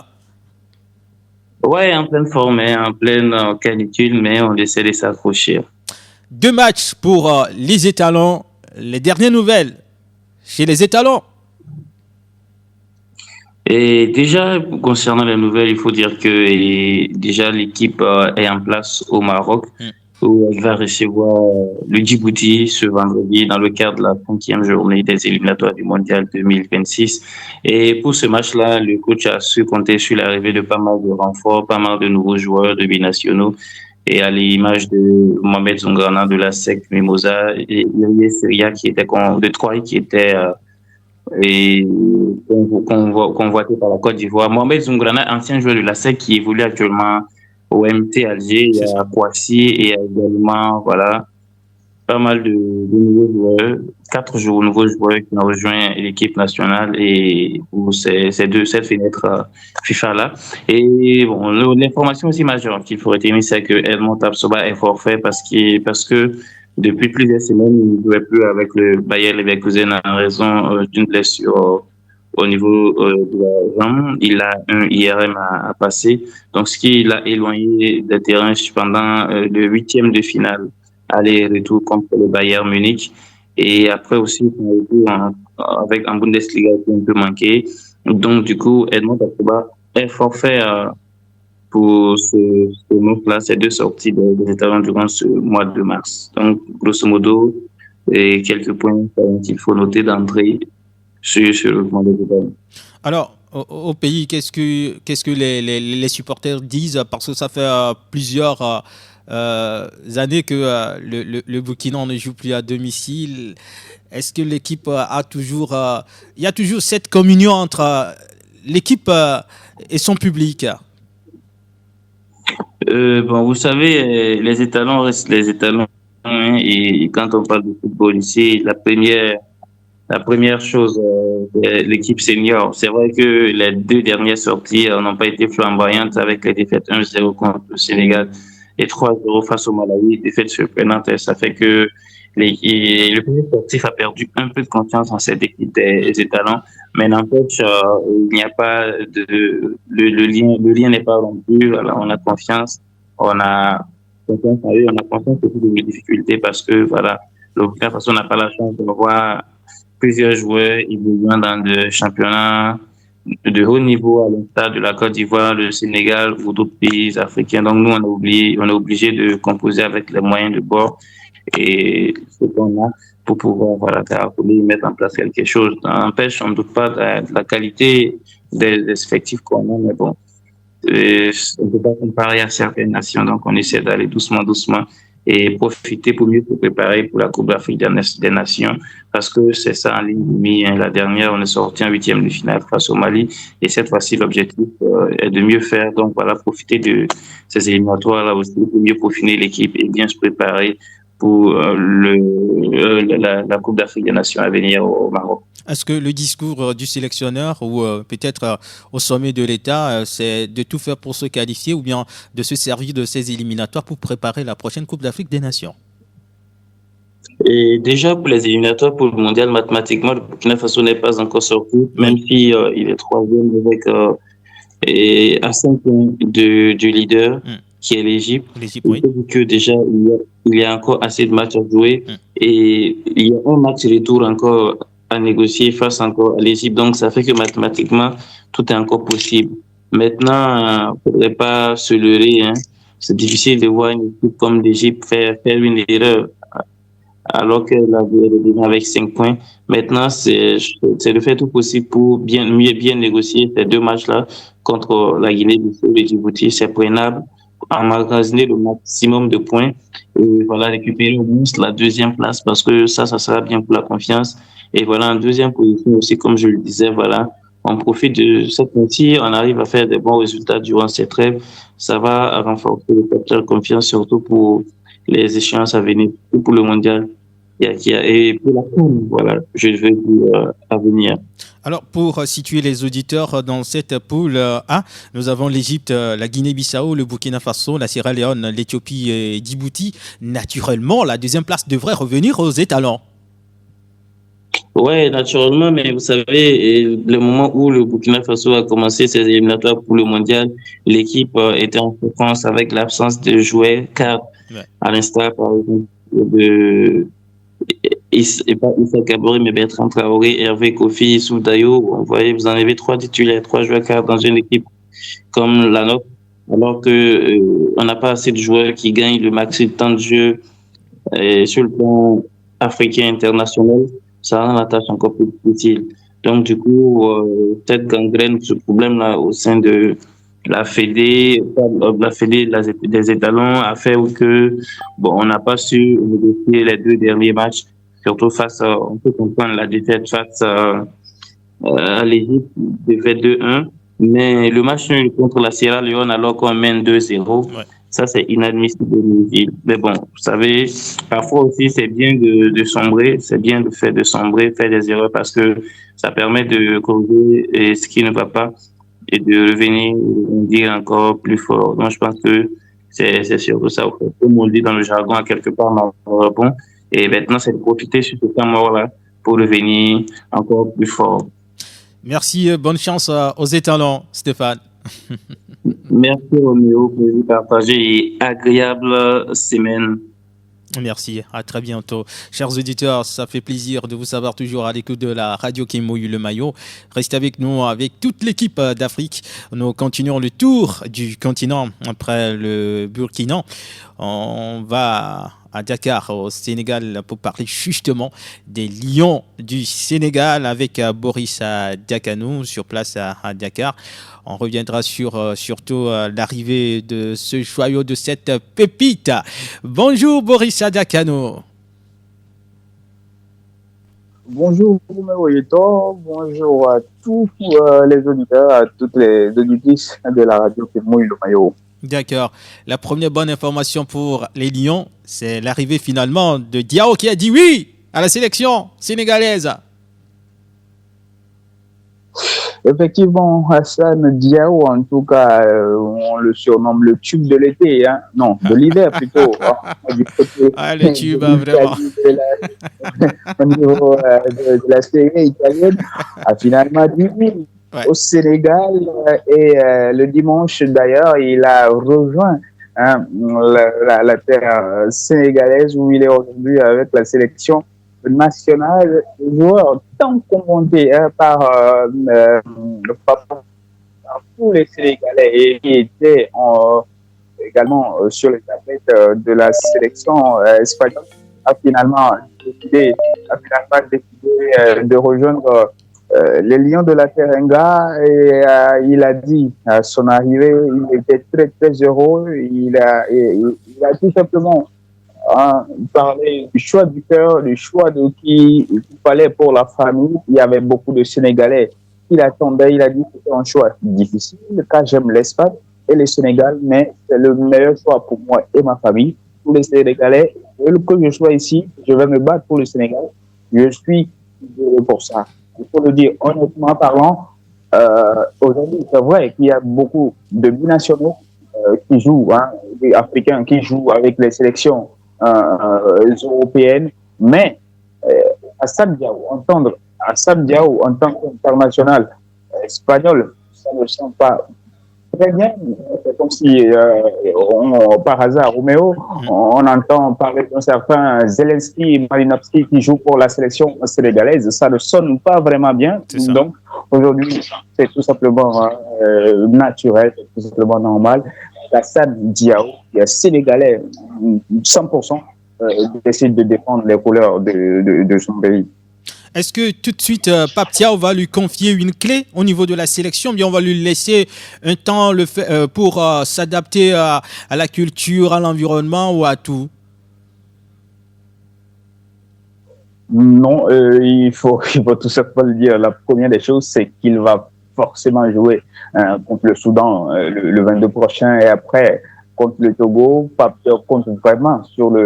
[SPEAKER 12] Ouais, en pleine forme, en pleine canicule, mais on essaie de s'accrocher.
[SPEAKER 1] 2 matchs pour les étalons. Les dernières nouvelles chez les étalons.
[SPEAKER 12] Et déjà, concernant les nouvelles, il faut dire que déjà l'équipe est en place au Maroc, où elle va recevoir le Djibouti ce vendredi dans le cadre de la 5e journée des éliminatoires du Mondial 2026. Et pour ce match-là, le coach a su compter sur l'arrivée de pas mal de renforts, pas mal de nouveaux joueurs de binationaux. Et à l'image de Mohamed Zoungrana de la SEC Mimosa et Irié Seria qui était de Troyes, qui était convoité par la Côte d'Ivoire. Mohamed Zoungrana, ancien joueur de la SEC qui évolue actuellement au MT Alger, il y a Kouassi et également, voilà, pas mal de nouveaux joueurs, 4 nouveaux joueurs qui ont rejoint l'équipe nationale et pour cette fenêtre FIFA-là. Et bon, l'information aussi majeure qu'il faut retenir, c'est que Edmond Tapsoba est forfait parce que depuis plusieurs semaines, il ne jouait plus avec le Bayer Leverkusen en raison d'une blessure au niveau de la jambe. Il a un IRM à passer, donc ce qui l'a éloigné des terrains pendant le 8e de finale aller-retour contre le Bayern Munich. Et après aussi, avec en Bundesliga qui a un peu manqué. Donc du coup, Edmond Tapsoba est forfait pour ce match-là, ces 2 sorties des étalons durant ce mois de mars. Donc grosso modo, quelques points qu'il faut noter d'entrée sur le plan des étalons.
[SPEAKER 1] Alors, au pays, qu'est-ce que les supporters disent? Parce que ça fait plusieurs années que le Burkina ne joue plus à domicile. Est-ce que l'équipe a toujours... il y a toujours cette communion entre l'équipe et son public?
[SPEAKER 12] Bon, vous savez, les étalons restent les étalons. Hein, et quand on parle de football ici, la première chose, l'équipe senior. C'est vrai que les 2 dernières sorties n'ont pas été flamboyantes avec les défaites 1-0 contre le Sénégal et 3-0 face au Malawi, défaites surprenantes. Ça fait que le premier sportif a perdu un peu de confiance en cette équipe des étalons. Mais n'empêche, il n'y a pas le lien n'est pas rompu. Voilà, on a confiance. On a confiance en eux, on a confiance aussi de nos difficultés parce que, voilà, le Burkina Faso n'a pas la chance de voir plusieurs joueurs évoluant dans le championnat de haut niveau à l'instar de la Côte d'Ivoire, le Sénégal ou d'autres pays africains. Donc nous, on est obligé de composer avec les moyens de bord et ce qu'on a pour pouvoir, voilà, caracoler et mettre en place quelque chose. N'empêche, on ne doute pas de la qualité des effectifs qu'on a, mais bon, on ne peut pas comparer à certaines nations, donc on essaie d'aller doucement et profiter pour mieux se préparer pour la Coupe d'Afrique des Nations, parce que c'est ça en ligne de mire. La dernière, on est sorti en 8e de finale face au Mali, et cette fois-ci, l'objectif est de mieux faire. Donc voilà, profiter de ces éliminatoires-là aussi pour mieux peaufiner l'équipe et bien se préparer pour la Coupe d'Afrique des Nations à venir au Maroc.
[SPEAKER 1] Est-ce que le discours du sélectionneur ou peut-être au sommet de l'État, c'est de tout faire pour se qualifier ou bien de se servir de ces éliminatoires pour préparer la prochaine Coupe d'Afrique des Nations?
[SPEAKER 12] Et déjà, pour les éliminatoires, pour le mondial, mathématiquement, le Burkina Faso n'est pas encore sorti, même si il est 3e avec à 5 points du leader, qui est l'Égypte.
[SPEAKER 1] Oui.
[SPEAKER 12] Que déjà, il y a encore assez de matchs à jouer et il y a un match retour encore à négocier face encore à l'Égypte. Donc, ça fait que mathématiquement, tout est encore possible. Maintenant, il ne faudrait pas se leurrer. Hein. C'est difficile de voir une équipe comme l'Égypte faire une erreur alors qu'elle avait avec 5 points. Maintenant, c'est de faire tout possible pour bien négocier ces 2 matchs-là contre la Guinée-Bissau et Djibouti. C'est prenable. Emmagasiner le maximum de points et voilà, récupérer au moins la 2e place parce que ça sera bien pour la confiance. Et voilà, en 2e position aussi, comme je le disais, voilà, on profite de cette partie, on arrive à faire des bons résultats durant cette trêve. Ça va renforcer le capital confiance, surtout pour les échéances à venir, pour le mondial et pour la CAN, voilà, je veux dire, à venir.
[SPEAKER 1] Alors, pour situer les auditeurs dans cette poule A, nous avons l'Égypte, la Guinée-Bissau, le Burkina Faso, la Sierra Leone, l'Éthiopie et Djibouti. Naturellement, la deuxième place devrait revenir aux étalons.
[SPEAKER 12] Ouais, naturellement, mais vous savez, le moment où le Burkina Faso a commencé ses éliminatoires pour le mondial, l'équipe était en souffrance avec l'absence de joueurs, car à l'instar, par exemple, de pas Issa Kabore, mais Bertrand Traoré, Hervé Kofi, Soudayo, vous voyez, vous en avez 3 titulaires, 3 joueurs cadres dans une équipe comme la nôtre, alors que on n'a pas assez de joueurs qui gagnent le maxi de temps de jeu sur le plan africain international. Ça rend la tâche encore plus difficile. Donc, du coup, cette gangrène, ce problème-là au sein de la Fédé des étalons a fait que, on n'a pas su négocier les 2 derniers matchs, surtout on peut comprendre la défaite face à l'Égypte, défaite 2-1. Mais le match nul contre la Sierra Leone, alors qu'on mène 2-0, ça, c'est inadmissible. Mais bon, vous savez, parfois aussi, c'est bien de sombrer, c'est bien de sombrer, faire des erreurs parce que ça permet de corriger ce qui ne va pas et de revenir, dire encore plus fort. Donc, je pense que c'est surtout ça. Comme on dit dans le jargon, à quelque part, on répond. Et maintenant, c'est de profiter sur ce temps mort-là pour devenir encore plus fort.
[SPEAKER 1] Merci, bonne chance aux étalons, Stéphane.
[SPEAKER 12] Merci Roméo, plaisir partagé et agréable semaine.
[SPEAKER 1] Merci, à très bientôt. Chers auditeurs, ça fait plaisir de vous savoir toujours à l'écoute de la radio qui mouille le maillot. Restez avec nous, avec toute l'équipe d'Afrique. Nous continuons le tour du continent après le Burkina. On va à Dakar, au Sénégal, pour parler justement des Lions du Sénégal avec Boris Diakhano sur place à Dakar. On reviendra sur surtout l'arrivée de ce joyau, de cette pépite. Bonjour Boris Diakhano.
[SPEAKER 13] Bonjour bonjour à tous les auditeurs, à toutes les auditrices de la radio qui mouille le maillot.
[SPEAKER 1] D'accord. La première bonne information pour les Lions, c'est l'arrivée finalement de Diao qui a dit oui à la sélection sénégalaise.
[SPEAKER 13] Effectivement, Hassan Diao, en tout cas, on le surnomme le tube de l'été, hein? Non, de l'hiver plutôt.
[SPEAKER 1] Le tube, vraiment.
[SPEAKER 13] Au niveau de la série italienne, a finalement dit oui au Sénégal et le dimanche d'ailleurs, il a rejoint la terre sénégalaise où il est aujourd'hui avec la sélection nationale, joueur tant commenté par tous les Sénégalais et qui était également sur les tablettes de la sélection espagnole, a finalement décidé de rejoindre les Lions de la Teranga et il a dit à son arrivée, il était très très heureux, il a tout simplement parler du choix du cœur, du choix de qui il fallait pour la famille. Il y avait beaucoup de Sénégalais qui l'attendaient. Il a dit que c'était un choix difficile, car j'aime l'Espagne et le Sénégal, mais c'est le meilleur choix pour moi et ma famille. Tous les Sénégalais, que je sois ici, je vais me battre pour le Sénégal. Je suis désolé pour ça. Il faut le dire honnêtement parlant. Aujourd'hui, c'est vrai qu'il y a beaucoup de binationaux qui jouent, des Africains qui jouent avec les sélections européennes, mais Assam Diao, entendre Assam Diao en tant qu'international espagnol, ça ne sent pas très bien. C'est comme si, par hasard, Roméo, on entend parler d'un certain Zelensky Malinovski qui joue pour la sélection sénégalaise. Ça ne sonne pas vraiment bien. Donc, aujourd'hui, c'est tout simplement naturel, c'est tout simplement normal. Assam Diao, qui est sénégalais 100%, décide de défendre les couleurs de son pays.
[SPEAKER 1] Est-ce que tout de suite, Pape Thiaw va lui confier une clé au niveau de la sélection, bien on va lui laisser un temps pour s'adapter à la culture, à l'environnement ou à tout?
[SPEAKER 13] Non, il faut tout simplement le dire. La première des choses, c'est qu'il va forcément jouer contre le Soudan le 22 prochain et après contre le Togo. Pape Thiaw compte vraiment sur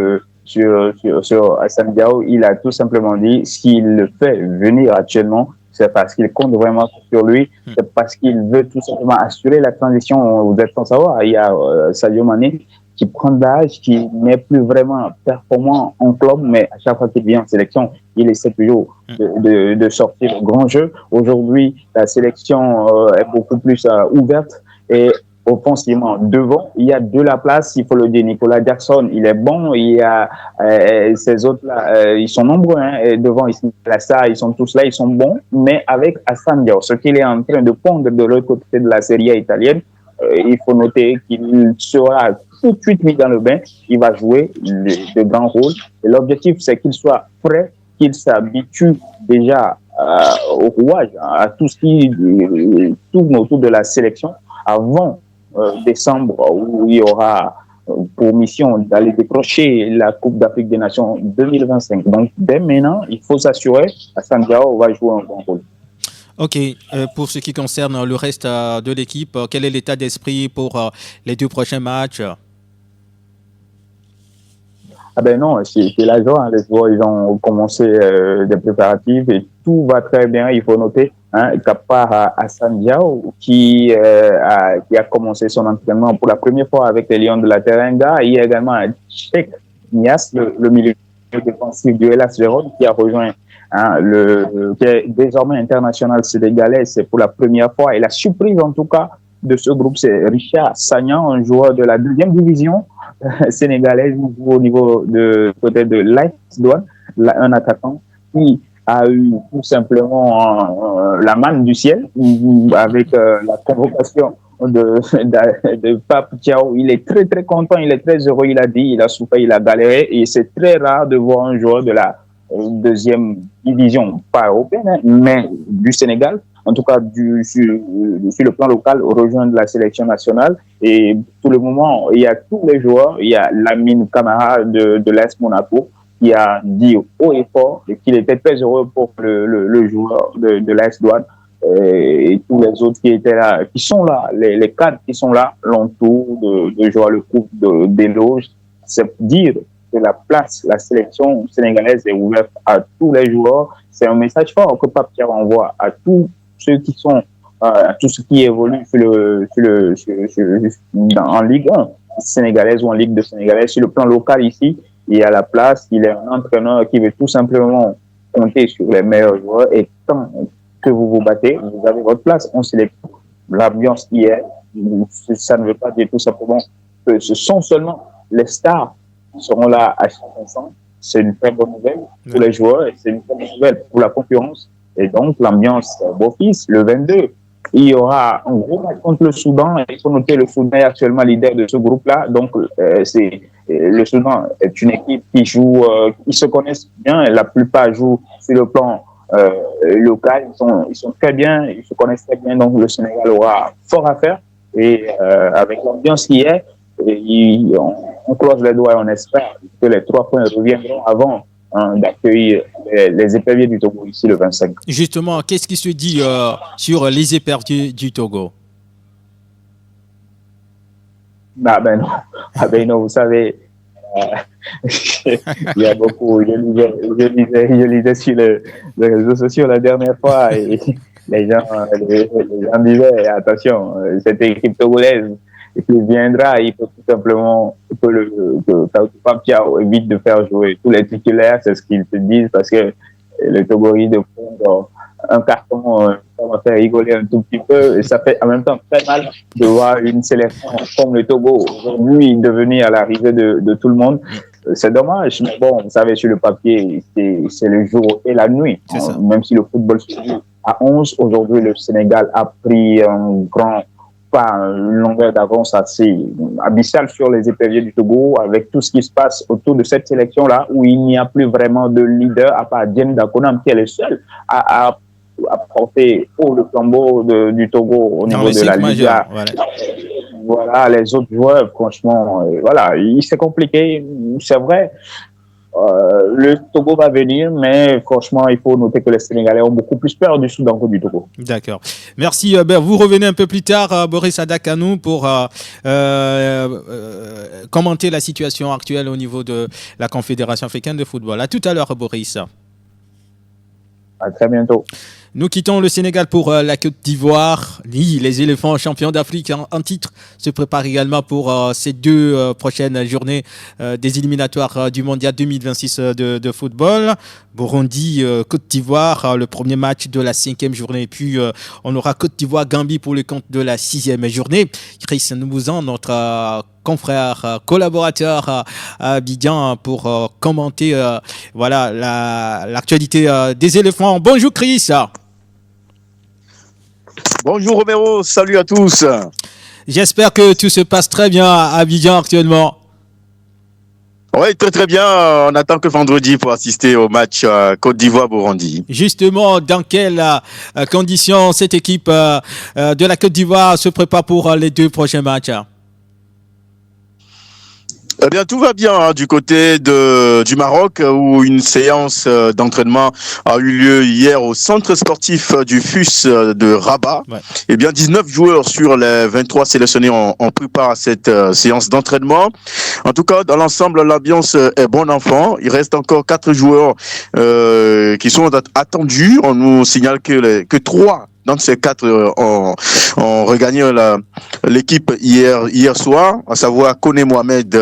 [SPEAKER 13] Assane Diao. Il a tout simplement dit s'il le fait venir actuellement, c'est parce qu'il compte vraiment sur lui, c'est parce qu'il veut tout simplement assurer la transition. Vous êtes sans savoir, il y a Sadio Mané qui prend de l'âge, qui n'est plus vraiment performant en club, mais à chaque fois qu'il vient en sélection, il essaie toujours de sortir le grand jeu. Aujourd'hui, la sélection est beaucoup plus ouverte et offensivement devant, il y a de la place, il faut le dire. Nicolas Jackson, il est bon, il y a ces autres-là, ils sont nombreux, et devant, ils sont tous là, ils sont bons, mais avec Assane Diao, ce qu'il est en train de pondre de l'autre côté de la Serie A italienne, il faut noter qu'il sera tout de suite mis dans le bain, il va jouer de grands rôles, et l'objectif, c'est qu'il soit prêt, qu'il s'habitue déjà au rouage, à tout ce qui tourne autour de la sélection, avant décembre, où il y aura pour mission d'aller décrocher la Coupe d'Afrique des Nations 2025. Donc, dès maintenant, il faut s'assurer qu'Assane Diao va jouer un bon rôle.
[SPEAKER 1] Ok, pour ce qui concerne le reste de l'équipe, quel est l'état d'esprit pour les 2 prochains matchs?
[SPEAKER 13] Ah ben non, c'est la joie. Les joueurs, ils ont commencé des préparatifs et tout va très bien. Il faut noter qu'à part Assane Diao qui a commencé son entraînement pour la première fois avec les Lions de la Teranga, il y a également Cheikh Niass, le milieu défensif du Hellas Vérone, qui a rejoint qui est désormais international sénégalais. C'est pour la première fois. Et la surprise, en tout cas, de ce groupe, c'est Richard Sagnan, un joueur de la 2e division sénégalaise, au niveau peut-être de l'AS Douanes, un attaquant qui a eu tout simplement la manne du ciel avec la convocation de Pape Thiaw. Il est très très content, il est très heureux, il a dit, il a souffert, il a galéré et c'est très rare de voir un joueur de la 2e division, pas européenne, mais du Sénégal, en tout cas sur le plan local, rejoindre la sélection nationale. Et pour le moment, il y a tous les joueurs. Il y a Lamine Camara de l'AS Monaco qui a dit haut et fort qu'il était très heureux pour le joueur de l'AS Douanes. Et tous les autres qui étaient là, qui sont là, les cadres qui sont là, l'entour de jouer le coup d'éloge. C'est dire que la sélection sénégalaise est ouverte à tous les joueurs. C'est un message fort que Pape Thiaw envoie à tous ceux qui sont, à tous ceux qui évoluent en Ligue 1 sénégalaise ou en Ligue de sénégalaise. Sur le plan local ici, il y a la place, il est un entraîneur qui veut tout simplement compter sur les meilleurs joueurs et tant que vous vous battez, vous avez votre place. On sélectionne l'ambiance qui est. Ça ne veut pas dire tout simplement que ce sont seulement les stars qui seront là à 100%. C'est une très bonne nouvelle pour les joueurs et c'est une très bonne nouvelle pour la concurrence. Et donc, l'ambiance beau-fils, le 22, il y aura un gros match contre le Soudan. Il faut noter le Soudan est actuellement leader de ce groupe-là. Donc, le Soudan est une équipe qui joue, ils se connaissent bien. La plupart jouent sur le plan local. Ils sont très bien, ils se connaissent très bien. Donc, le Sénégal aura fort à faire. Et avec l'ambiance qui est, on croise les doigts et on espère que les 3 points reviendront avant d'accueillir les éperviers du Togo ici le 25.
[SPEAKER 1] Justement, qu'est-ce qui se dit sur les éperviers du Togo?
[SPEAKER 13] Ben non, vous savez, il y a beaucoup, je lisais sur les réseaux sociaux la dernière fois et les gens disaient, attention, cette équipe togolaise qui viendra, il faut tout simplement que Pape Thiaw évite de faire jouer tous les titulaires, c'est ce qu'ils se disent, parce que le Togo risque de prendre un carton, ça va faire rigoler un tout petit peu, et ça fait en même temps très mal de voir une sélection comme le Togo aujourd'hui devenir à l'arrivée de tout le monde. C'est dommage, mais bon, vous savez, sur le papier, c'est le jour et la nuit. Même si le football se joue à 11, aujourd'hui, le Sénégal a pris un grand pas une longueur d'avance assez abyssale sur les éperviers du Togo, avec tout ce qui se passe autour de cette sélection-là, où il n'y a plus vraiment de leader, à part Dieng Dakonam, qui est le seul à porter haut le flambeau du Togo au niveau de la Liga. Voilà, les autres joueurs, franchement, voilà, c'est compliqué, c'est vrai. le Togo va venir, mais franchement, il faut noter que les Sénégalais ont beaucoup plus peur du Soudan que du Togo.
[SPEAKER 1] D'accord. Merci. Vous revenez un peu plus tard, Boris Adakanou, pour commenter la situation actuelle au niveau de la Confédération africaine de football. À tout à l'heure, Boris.
[SPEAKER 13] À très bientôt.
[SPEAKER 1] Nous quittons le Sénégal pour la Côte d'Ivoire. Les éléphants champions d'Afrique en titre se préparent également pour ces deux prochaines journées des éliminatoires du Mondial 2026 de football. Burundi, Côte d'Ivoire, le premier match de la 5e journée. Et puis, on aura Côte d'Ivoire-Gambie pour le compte de la 6e journée. Chris Noubouzan, notre confrère, collaborateur à Abidjan pour commenter l'actualité des éléphants. Bonjour Chris.
[SPEAKER 14] Bonjour Romero, salut à tous.
[SPEAKER 1] J'espère que tout se passe très bien à Abidjan actuellement.
[SPEAKER 14] Oui, très très bien. On attend que vendredi pour assister au match Côte d'Ivoire-Burundi.
[SPEAKER 1] Justement, dans quelles conditions cette équipe de la Côte d'Ivoire se prépare pour les deux prochains matchs?
[SPEAKER 14] Eh bien, tout va bien du côté du Maroc où une séance d'entraînement a eu lieu hier au centre sportif du FUS de Rabat. Ouais. Eh bien, 19 joueurs sur les 23 sélectionnés ont pris part à cette séance d'entraînement. En tout cas, dans l'ensemble, l'ambiance est bon enfant. Il reste encore 4 joueurs qui sont attendus. On nous signale que 3 dans ces 4 ont regagné l'équipe hier soir, à savoir Koné Mohamed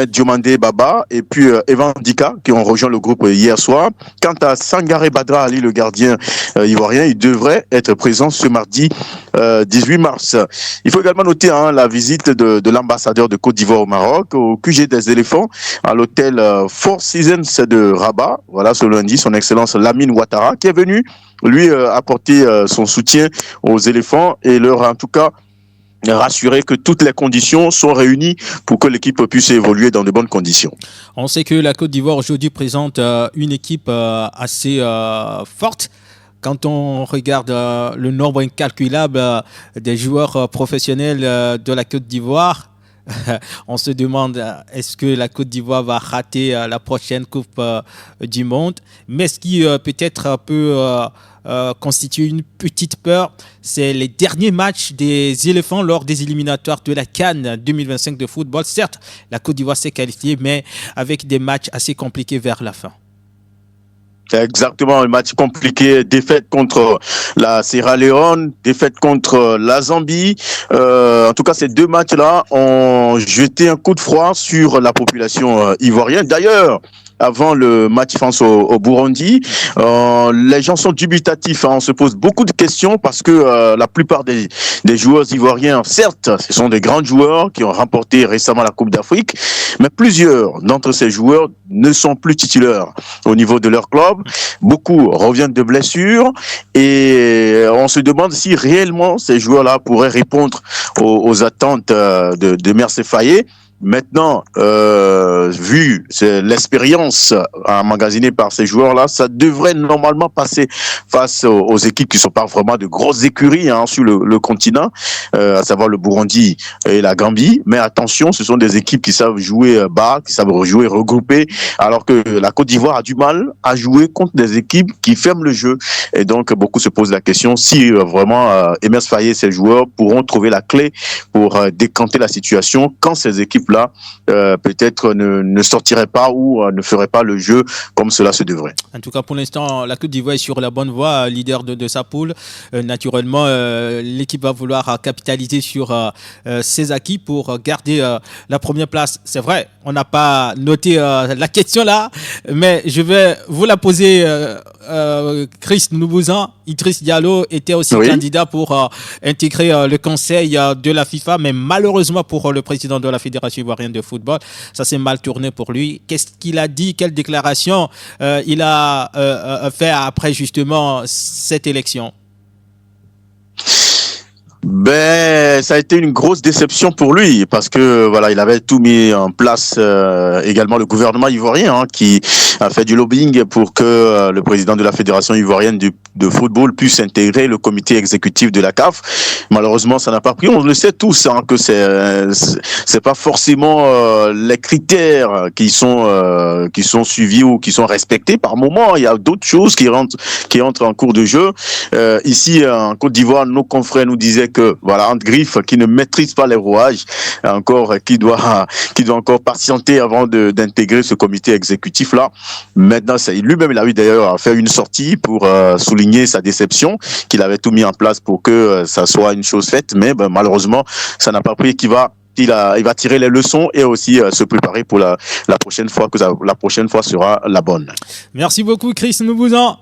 [SPEAKER 14] Diomandé Baba et puis Evan Dika qui ont rejoint le groupe hier soir. Quant à Sangaré Badra Ali, le gardien ivoirien, il devrait être présent ce mardi 18 mars. Il faut également noter la visite de l'ambassadeur de Côte d'Ivoire au Maroc, au QG des éléphants, à l'hôtel Four Seasons de Rabat. Voilà, ce lundi, son excellence Lamine Ouattara, qui est venu lui apporter son soutien aux éléphants et leur en tout cas rassurer que toutes les conditions sont réunies pour que l'équipe puisse évoluer dans de bonnes conditions.
[SPEAKER 1] On sait que la Côte d'Ivoire aujourd'hui présente une équipe assez forte. Quand on regarde le nombre incalculable des joueurs professionnels de la Côte d'Ivoire, on se demande est-ce que la Côte d'Ivoire va rater la prochaine Coupe du Monde. Mais ce qui peut-être peut constituer une petite peur, c'est les derniers matchs des éléphants lors des éliminatoires de la CAN 2025 de football. Certes, la Côte d'Ivoire s'est qualifiée, mais avec des matchs assez compliqués vers la fin.
[SPEAKER 14] Exactement, un match compliqué, défaite contre la Sierra Leone, défaite contre la Zambie. En tout cas, ces 2 matchs-là ont jeté un coup de froid sur la population ivoirienne. D'ailleurs, avant le match face au Burundi, les gens sont dubitatifs. On se pose beaucoup de questions parce que la plupart des joueurs ivoiriens, certes, ce sont des grands joueurs qui ont remporté récemment la Coupe d'Afrique, mais plusieurs d'entre ces joueurs ne sont plus titulaires au niveau de leur club. Beaucoup reviennent de blessures et on se demande si réellement ces joueurs-là pourraient répondre aux attentes de Mercé Faye. Maintenant, vu l'expérience emmagasinée par ces joueurs-là, ça devrait normalement passer face aux équipes qui ne sont pas vraiment de grosses écuries sur le continent, à savoir le Burundi et la Gambie. Mais attention, ce sont des équipes qui savent jouer bas, qui savent jouer regroupées, alors que la Côte d'Ivoire a du mal à jouer contre des équipes qui ferment le jeu. Et donc, beaucoup se posent la question si vraiment Emerse Faé et ses joueurs pourront trouver la clé pour décanter la situation quand ces équipes là peut-être ne sortirait pas ou ne ferait pas le jeu comme cela se devrait.
[SPEAKER 1] En tout cas, pour l'instant, la Côte d'Ivoire est sur la bonne voie, leader de sa poule. Naturellement, l'équipe va vouloir capitaliser sur ses acquis pour garder la première place. C'est vrai, on n'a pas noté la question là, mais je vais vous la poser. Chris Noubouzan, Idriss Diallo était aussi candidat pour intégrer le conseil de la FIFA, mais malheureusement pour le président de la Fédération ivoirienne de football, ça s'est mal tourné pour lui. Qu'est-ce qu'il a dit? Quelle déclaration il a fait après justement cette élection?
[SPEAKER 14] Ben, ça a été une grosse déception pour lui parce que voilà, il avait tout mis en place. Également le gouvernement ivoirien qui a fait du lobbying pour que le président de la fédération ivoirienne de football puisse intégrer le comité exécutif de la CAF. Malheureusement, ça n'a pas pris. On le sait tous que c'est pas forcément les critères qui sont suivis ou qui sont respectés par moment. Il y a d'autres choses qui entrent en cours de jeu. Ici en Côte d'Ivoire, nos confrères nous disaient que voilà, Ant Griff qui ne maîtrise pas les rouages, qui doit encore patienter avant d'intégrer ce comité exécutif là. Maintenant, lui-même il a eu d'ailleurs à faire une sortie pour souligner sa déception, qu'il avait tout mis en place pour que ça soit une chose faite, mais malheureusement ça n'a pas pris. Il va tirer les leçons et aussi se préparer pour la prochaine fois, que la prochaine fois sera la bonne.
[SPEAKER 1] Merci beaucoup Chris Noubouzan.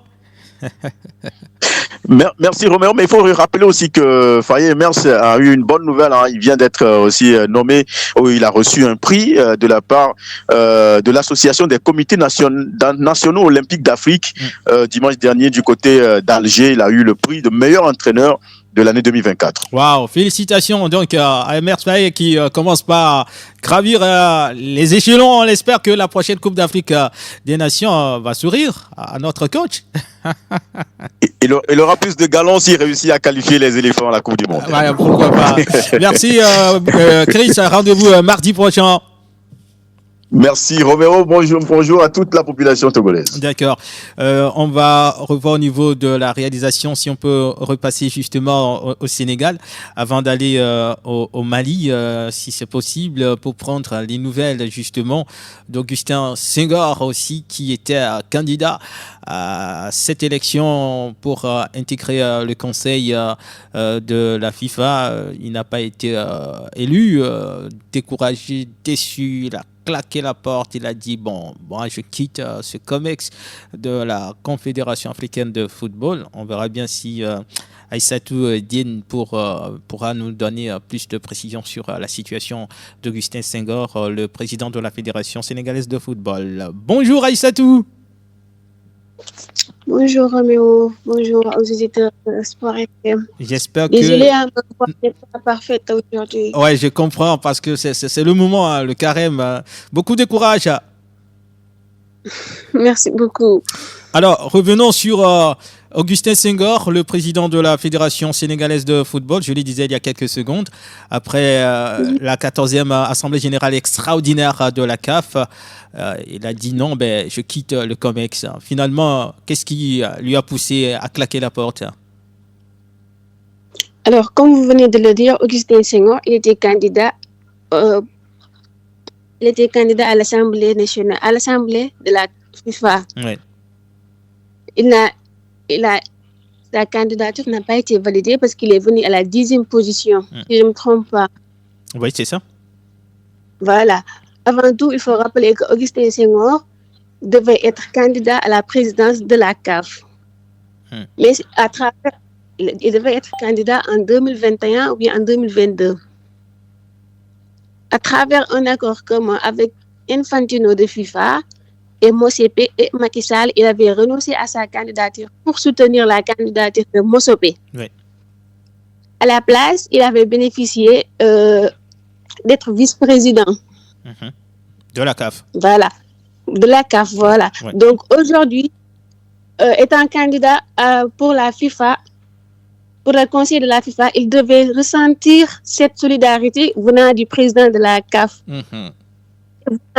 [SPEAKER 14] Merci Roméo, mais il faut rappeler aussi que Faye Mers a eu une bonne nouvelle. Il vient d'être aussi nommé, il a reçu un prix de la part de l'association des comités nationaux olympiques d'Afrique. Dimanche dernier, du côté d'Alger, il a eu le prix de meilleur entraîneur de l'année 2024.
[SPEAKER 1] Waouh, félicitations donc à Emers Faye qui commence par gravir les échelons. On espère que la prochaine Coupe d'Afrique des Nations va sourire à notre coach.
[SPEAKER 14] Il aura plus de galons s'il réussit à qualifier les éléphants à la Coupe du Monde.
[SPEAKER 1] Ouais, pourquoi pas. Merci Chris, rendez-vous mardi prochain.
[SPEAKER 14] Merci Roméo, bonjour à toute la population togolaise.
[SPEAKER 1] D'accord. On va revoir au niveau de la réalisation, si on peut repasser justement au Sénégal, avant d'aller au Mali, si c'est possible, pour prendre les nouvelles justement d'Augustin Senghor aussi, qui était candidat à cette élection pour intégrer le conseil de la FIFA. Il n'a pas été élu, découragé, déçu, il a claqué la porte, il a dit bon, je quitte ce COMEX de la Confédération africaine de football. On verra bien si Aïssatou Diène pourra nous donner plus de précisions sur la situation d'Augustin Senghor, le président de la Fédération sénégalaise de football. Bonjour Aïssatou.
[SPEAKER 15] Bonjour Roméo, bonjour aux auditeurs de Sport FM.
[SPEAKER 1] J'espère que...
[SPEAKER 15] Désolée, ma voix n'est pas parfaite aujourd'hui.
[SPEAKER 1] Ouais, je comprends parce que c'est le moment, le carême. Beaucoup de courage.
[SPEAKER 15] Merci beaucoup.
[SPEAKER 1] Alors, revenons sur Augustin Senghor, le président de la Fédération sénégalaise de football. Je le disais il y a quelques secondes. Après la 14e Assemblée générale extraordinaire de la CAF, il a dit non, je quitte le COMEX. Finalement, qu'est-ce qui lui a poussé à claquer la porte?
[SPEAKER 15] Alors, comme vous venez de le dire, Augustin Senghor, il était candidat à l'Assemblée nationale, à l'Assemblée de la FIFA.
[SPEAKER 1] Oui.
[SPEAKER 15] Sa candidature n'a pas été validée parce qu'il est venu à la 10e position, si je ne me trompe pas.
[SPEAKER 1] Oui, c'est ça.
[SPEAKER 15] Voilà. Avant tout, il faut rappeler qu'Augustin Senghor devait être candidat à la présidence de la CAF. Mais il devait être candidat en 2021 ou bien en 2022. À travers un accord commun avec Infantino de FIFA et Motsepe et Macky Sall, il avait renoncé à sa candidature pour soutenir la candidature de Motsepe.
[SPEAKER 1] Oui.
[SPEAKER 15] À la place, il avait bénéficié d'être vice-président.
[SPEAKER 1] De la CAF.
[SPEAKER 15] Voilà. De la CAF, voilà.
[SPEAKER 1] Ouais.
[SPEAKER 15] Donc aujourd'hui, étant candidat pour la FIFA, pour le conseil de la FIFA, il devait ressentir cette solidarité venant du président de la CAF.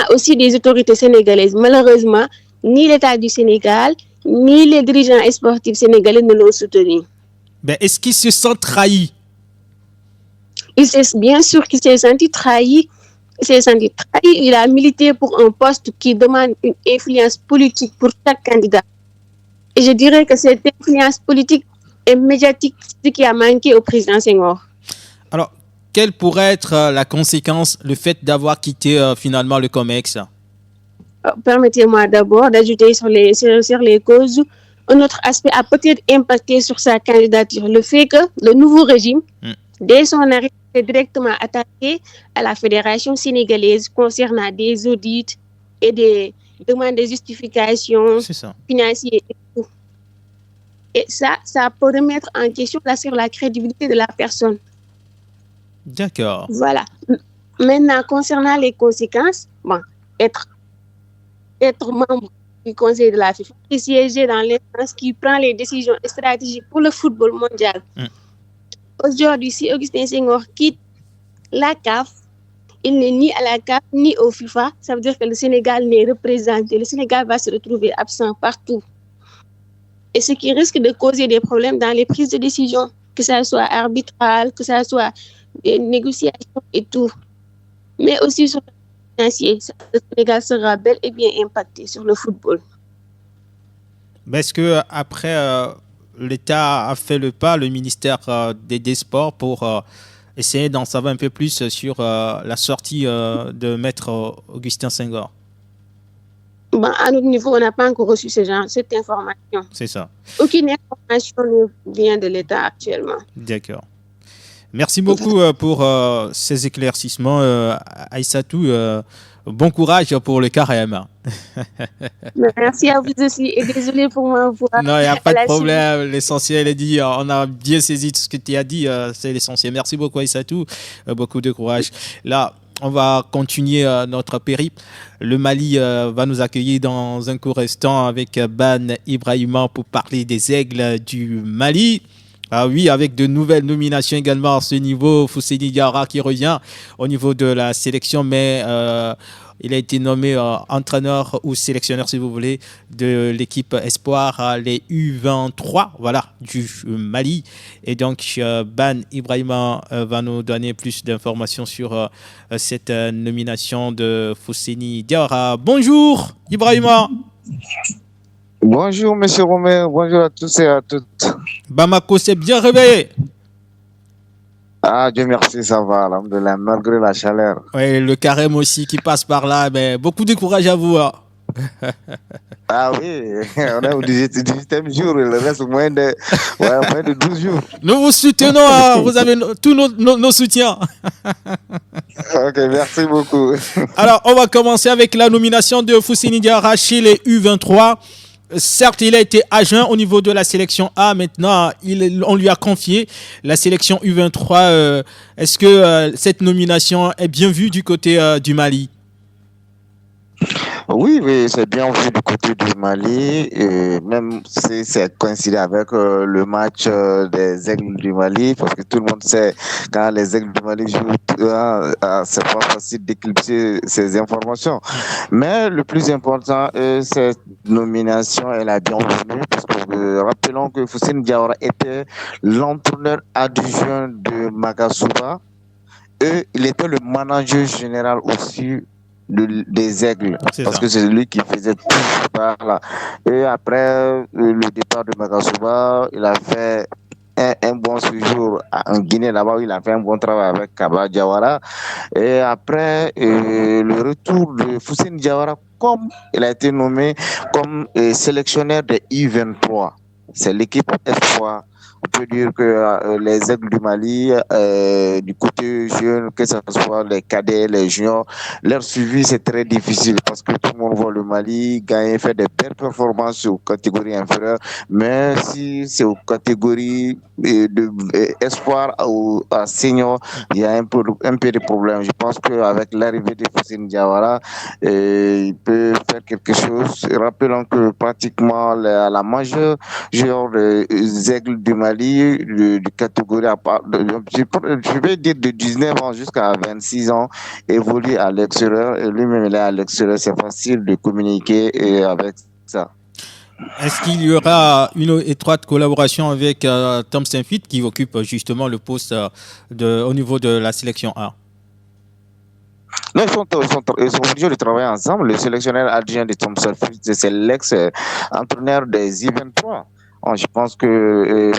[SPEAKER 15] Aussi des autorités sénégalaises. Malheureusement, ni l'État du Sénégal, ni les dirigeants sportifs sénégalais ne l'ont soutenu.
[SPEAKER 1] Est-ce qu'il se sent trahi?
[SPEAKER 15] Bien sûr qu'il s'est senti trahi. Il a milité pour un poste qui demande une influence politique pour chaque candidat. Et je dirais que cette influence politique et médiatique, c'est ce qui a manqué au président Senghor.
[SPEAKER 1] Alors, quelle pourrait être la conséquence, le fait d'avoir quitté finalement le COMEX?
[SPEAKER 15] Permettez-moi d'abord d'ajouter sur les causes. Un autre aspect a peut-être impacté sur sa candidature. Le fait que le nouveau régime, dès son arrivée, s'est directement attaqué à la Fédération sénégalaise concernant des audits et des demandes de justification financière et tout. Et ça peut remettre en question sur la crédibilité de la personne.
[SPEAKER 1] D'accord.
[SPEAKER 15] Voilà. Maintenant, concernant les conséquences, être membre du Conseil de la FIFA et siéger dans l'instance qui prend les décisions stratégiques pour le football mondial. Aujourd'hui, si Augustin Senghor quitte la CAF, il n'est ni à la CAF ni au FIFA. Ça veut dire que le Sénégal n'est représenté. Le Sénégal va se retrouver absent partout. Et ce qui risque de causer des problèmes dans les prises de décision, que ça soit arbitral, que ça soit des négociations et tout. Mais aussi sur le financier, le Sénégal sera bel et bien impacté sur le football.
[SPEAKER 1] Mais est-ce que après l'État a fait le pas, le ministère des Sports, pour essayer d'en savoir un peu plus sur la sortie de Maître Augustin Senghor?
[SPEAKER 15] À notre niveau, on n'a pas encore reçu cette information.
[SPEAKER 1] C'est ça.
[SPEAKER 15] Aucune information ne vient de l'État actuellement.
[SPEAKER 1] D'accord. Merci beaucoup pour ces éclaircissements, Aïssatou. Bon courage pour le carême.
[SPEAKER 15] Merci à vous aussi et désolé pour ma voix.
[SPEAKER 1] Non, il n'y a pas de problème. L'essentiel est dit. On a bien saisi tout ce que tu as dit. C'est l'essentiel. Merci beaucoup, Aïssatou. Beaucoup de courage. Là, on va continuer notre périple. Le Mali va nous accueillir dans un court instant avec Ban Ibrahima pour parler des aigles du Mali. Ah oui, avec de nouvelles nominations également à ce niveau. Fousseini Diawara qui revient au niveau de la sélection, mais il a été nommé entraîneur ou sélectionneur, si vous voulez, de l'équipe Espoir, les U23, voilà, du Mali. Et donc, Ban Ibrahima va nous donner plus d'informations sur cette nomination de Fousseini Diawara. Bonjour, Ibrahima.
[SPEAKER 16] Bonjour, monsieur Romain. Bonjour à tous et à toutes.
[SPEAKER 1] Bamako s'est bien réveillé.
[SPEAKER 16] Ah, Dieu merci, ça va, alhamdoulilah, malgré la chaleur.
[SPEAKER 1] Oui, le carême aussi qui passe par là. Mais beaucoup de courage à vous. Hein.
[SPEAKER 16] Ah oui, on est au 18e jour, il reste moins de 12 jours.
[SPEAKER 1] Nous vous soutenons, hein. Vous avez tous nos soutiens.
[SPEAKER 16] Ok, merci beaucoup.
[SPEAKER 1] Alors, on va commencer avec la nomination de Fousseini Diawara chez les U23. Certes, il a été adjoint au niveau de la sélection A. Maintenant, on lui a confié la sélection U23. Est-ce que cette nomination est bien vue du côté du Mali?
[SPEAKER 16] Oui, c'est bien vu du côté du Mali, et même si c'est coïncidé avec le match des Aigles du Mali, parce que tout le monde sait quand les Aigles du Mali jouent, c'est pas facile d'éclipser ces informations. Mais le plus important, cette nomination est la bienvenue, parce que rappelons que Fousseini Diawara était l'entraîneur adjoint de Magasuba, et il était le manager général aussi des Aigles, parce que c'est lui qui faisait tout par là. Et après le départ de Magasuba, il a fait un bon séjour en Guinée, là-bas où il a fait un bon travail avec Kaba Diawara. Et après le retour de Fousseini Diawara, comme il a été nommé comme sélectionneur de I-23, c'est l'équipe Espoir. On peut dire que les Aigles du Mali, du côté jeune, que ce soit les cadets, les juniors, leur suivi c'est très difficile parce que tout le monde voit le Mali gagner, faire des belles performances aux catégories inférieures, mais si c'est aux catégories espoir ou à senior, il y a un peu de problème. Je pense qu'avec l'arrivée de Fousseini Diawara, il peut faire quelque chose. Rappelons que pratiquement la majeure joueur des Aigles du Mali, de catégorie je vais dire de 19 ans jusqu'à 26 ans, évolue à l'extérieur, et lui-même il est à l'extérieur, c'est facile de communiquer avec ça.
[SPEAKER 1] Est-ce qu'il y aura une étroite collaboration avec Tom Saintfiet qui occupe justement le poste au niveau de la sélection A?
[SPEAKER 16] Non, ils sont obligés de travailler ensemble. Le sélectionneur adjoint de Tom Saintfiet, c'est l'ex-entraîneur des I-23. Je pense que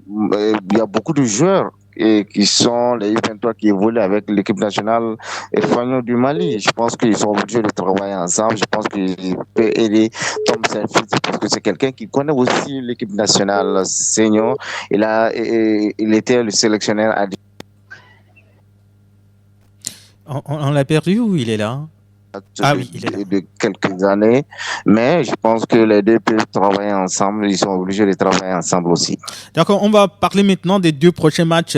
[SPEAKER 16] il y a beaucoup de joueurs qui sont les U23 qui évoluent avec l'équipe nationale espagnole du Mali. Je pense qu'ils sont obligés de travailler ensemble. Je pense qu'il peut aider Tom Saintfiet parce que c'est quelqu'un qui connaît aussi l'équipe nationale senior. Il était le sélectionneur.
[SPEAKER 1] On l'a perdu ou il est là?
[SPEAKER 16] de quelques années, mais je pense que les deux peuvent travailler ensemble, ils sont obligés de travailler ensemble aussi.
[SPEAKER 1] D'accord, on va parler maintenant des deux prochains matchs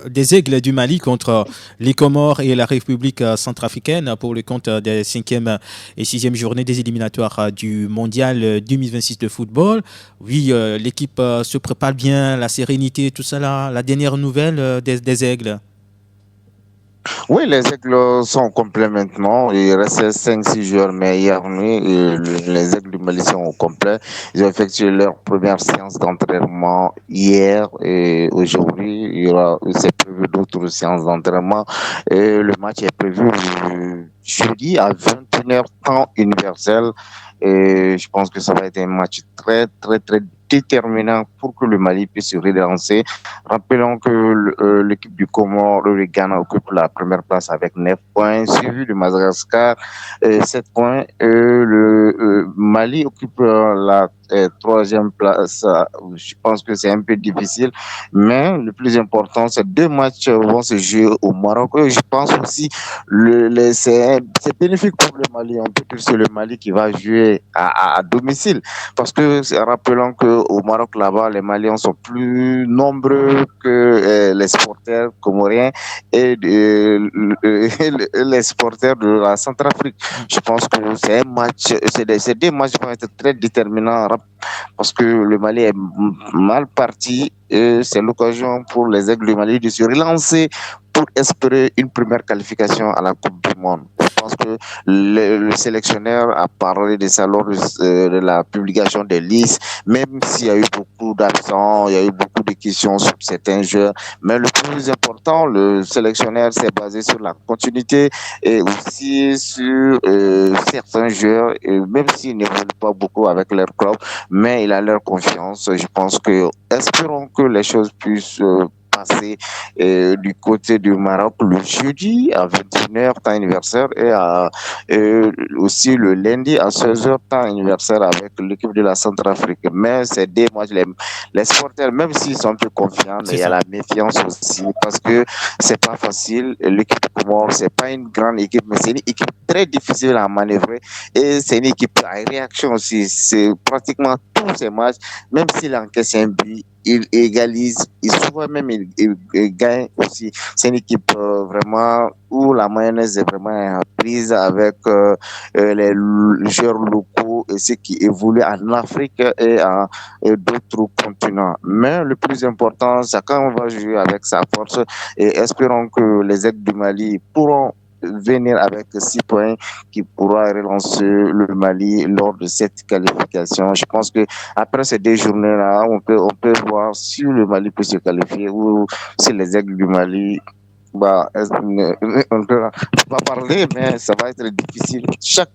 [SPEAKER 1] des Aigles du Mali contre les Comores et la République centrafricaine pour le compte des 5e et 6e journées des éliminatoires du Mondial 2026 de football. Oui, l'équipe se prépare bien, la sérénité, tout ça là, la dernière nouvelle des Aigles.
[SPEAKER 16] Oui, les Aigles sont complets maintenant. Il reste 5-6 joueurs, mais hier nuit, les Aigles du Mali sont au complet. Ils ont effectué leur première séance d'entraînement hier et aujourd'hui, il y aura, c'est prévu d'autres séances d'entraînement. Et le match est prévu jeudi à 21h temps universel. Et je pense que ça va être un match très déterminant pour que le Mali puisse se relancer. Rappelons que l'équipe du Comore, le Ghana, occupe la première place avec 9 points, suivi de Madagascar, 7 points. Le Mali occupe la troisième place. Je pense que c'est un peu difficile, mais le plus important, ces deux matchs vont se jouer au Maroc. Je pense aussi c'est bénéfique pour le Mali. On peut dire que c'est le Mali qui va jouer à domicile, parce que rappelons que au Maroc là-bas, les Maliens sont plus nombreux que les supporters comoriens et les supporters de la Centrafrique. Je pense que c'est un match, ces deux matchs vont être très déterminants parce que le Mali est mal parti et c'est l'occasion pour les Aigles du Mali de se relancer pour espérer une première qualification à la Coupe du Monde. Je pense que le sélectionneur a parlé de ça lors de la publication des listes, même s'il y a eu beaucoup d'absents, il y a eu beaucoup de questions sur certains joueurs. Mais le plus important, le sélectionneur s'est basé sur la continuité et aussi sur certains joueurs, et même s'ils n'évoluent pas beaucoup avec leur club, mais il a leur confiance. Je pense que, espérons que les choses puissent passer du côté du Maroc le jeudi à 21h temps anniversaire et aussi le lundi à 16h temps anniversaire avec l'équipe de la Centrafrique. Mais c'est des matchs, les supporters, même s'ils sont un peu confiants, mais il y a la méfiance aussi parce que c'est pas facile. L'équipe de Comores, c'est pas une grande équipe, mais c'est une équipe très difficile à manœuvrer et c'est une équipe à réaction aussi. C'est pratiquement tous ces matchs, même s'il encaisse un but, il égalise, et souvent même il gagne aussi. C'est une équipe vraiment où la mayonnaise est vraiment prise avec les joueurs locaux et ceux qui évoluent en Afrique et d'autres continents. Mais le plus important, c'est quand on va jouer avec sa force et espérons que les Aigles du Mali pourront venir avec 6 points qui pourra relancer le Mali lors de cette qualification. Je pense que après ces deux journées-là, on peut voir si le Mali peut se qualifier ou si les Aigles du Mali, on ne peut pas parler, mais ça va être difficile.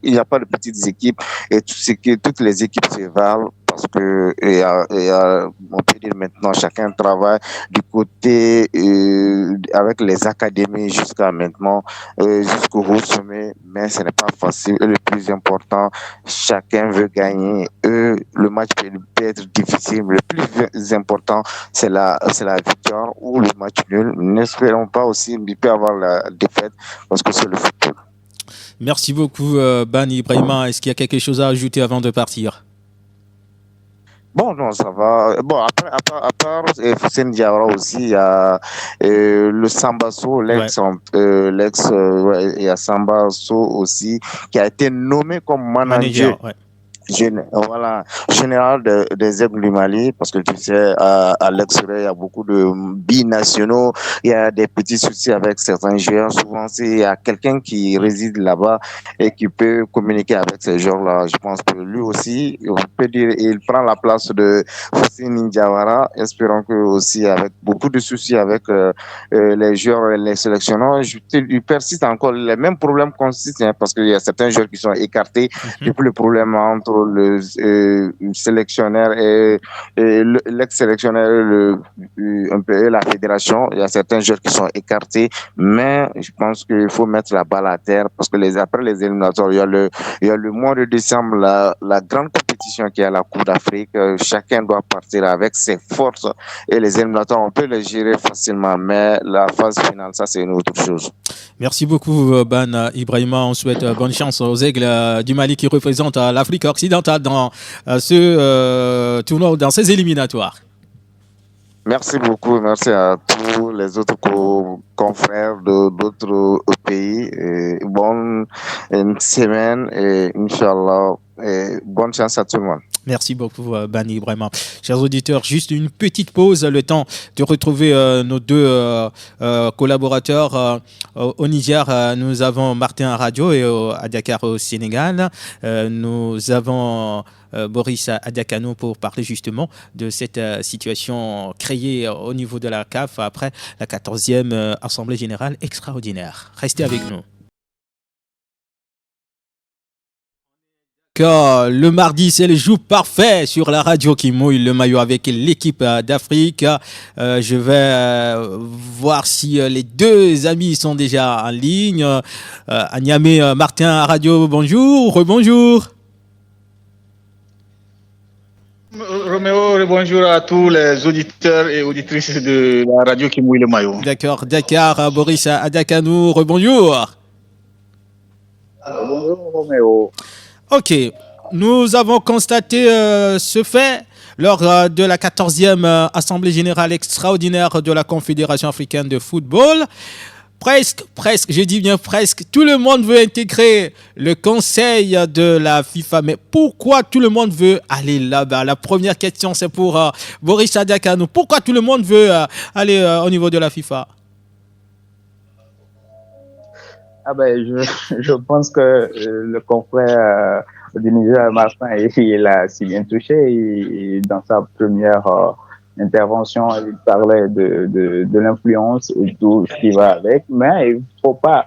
[SPEAKER 16] Il n'y a pas de petites équipes et toutes les équipes se valent. Parce que on peut dire maintenant chacun travaille du côté avec les académies jusqu'à maintenant jusqu'au haut sommet, mais ce n'est pas facile. Et le plus important, chacun veut gagner. Le match peut être difficile, mais le plus important c'est la victoire ou le match nul. N'espérons pas aussi qu'il peut avoir la défaite parce que c'est le football.
[SPEAKER 1] Merci beaucoup Bani Ibrahima. Est-ce qu'il y a quelque chose à ajouter avant de partir?
[SPEAKER 16] Bon, non, ça va. Bon, à part Hussein Diawara aussi, il y a le Sambasso, il y a Sambasso aussi, qui a été nommé comme manager. Général des Aigles du Mali, parce que tu sais, à l'extérieur, il y a beaucoup de binationaux, il y a des petits soucis avec certains joueurs. Souvent, il y a quelqu'un qui réside là-bas et qui peut communiquer avec ces joueurs-là. Je pense que lui aussi, on peut dire, il prend la place de Hussein Diawara. Espérons que aussi, avec beaucoup de soucis avec les joueurs et les sélectionneurs, il persiste encore les mêmes problèmes consistent, parce qu'il y a certains joueurs qui sont écartés depuis le problème entre entre le sélectionneur et l'ex-sélectionneur un peu la fédération. Il y a certains joueurs qui sont écartés, mais je pense qu'il faut mettre la balle à terre parce que après les éliminatoires, il y a le mois de décembre, la grande compétition qui est à la Coupe d'Afrique. Chacun doit partir avec ses forces et les éliminatoires, on peut les gérer facilement, mais la phase finale, ça c'est une autre chose.
[SPEAKER 1] Merci beaucoup, Ban Ibrahima. On souhaite bonne chance aux Aigles du Mali qui représentent l'Afrique occidentale dans ce tournoi, dans ces éliminatoires.
[SPEAKER 16] Merci beaucoup. Merci à tous les autres confrères d'autres pays. Bonne semaine et Inch'Allah. Et bonne chance à tout le monde.
[SPEAKER 1] Merci beaucoup, Bani Ibrahima. Chers auditeurs, juste une petite pause, le temps de retrouver nos deux collaborateurs. Au Niger, nous avons Martin Radio et à Dakar au Sénégal. Nous avons Boris Adakano pour parler justement de cette situation créée au niveau de la CAF après la 14e Assemblée Générale extraordinaire. Restez avec nous. Le mardi, c'est le jour parfait sur la radio qui mouille le maillot avec l'équipe d'Afrique. Je vais voir si les deux amis sont déjà en ligne. À Niamey, Martin Radio, bonjour, rebonjour.
[SPEAKER 17] Roméo, bonjour à tous les auditeurs et auditrices de la radio qui mouille le maillot.
[SPEAKER 1] D'accord, Dakar, Boris Adakanou, rebonjour.
[SPEAKER 13] Bonjour Roméo.
[SPEAKER 1] Ok, nous avons constaté ce fait lors de la 14e Assemblée Générale extraordinaire de la Confédération africaine de football. Presque, je dis bien presque, tout le monde veut intégrer le conseil de la FIFA. Mais pourquoi tout le monde veut aller là-bas? La première question, c'est pour Boris Adakanou. Pourquoi tout le monde veut aller au niveau de la FIFA?
[SPEAKER 13] Je pense que le confrère du Niger, Martin, il a si bien touché. Et dans sa première intervention, il parlait de l'influence et tout ce qui va avec. Mais il faut pas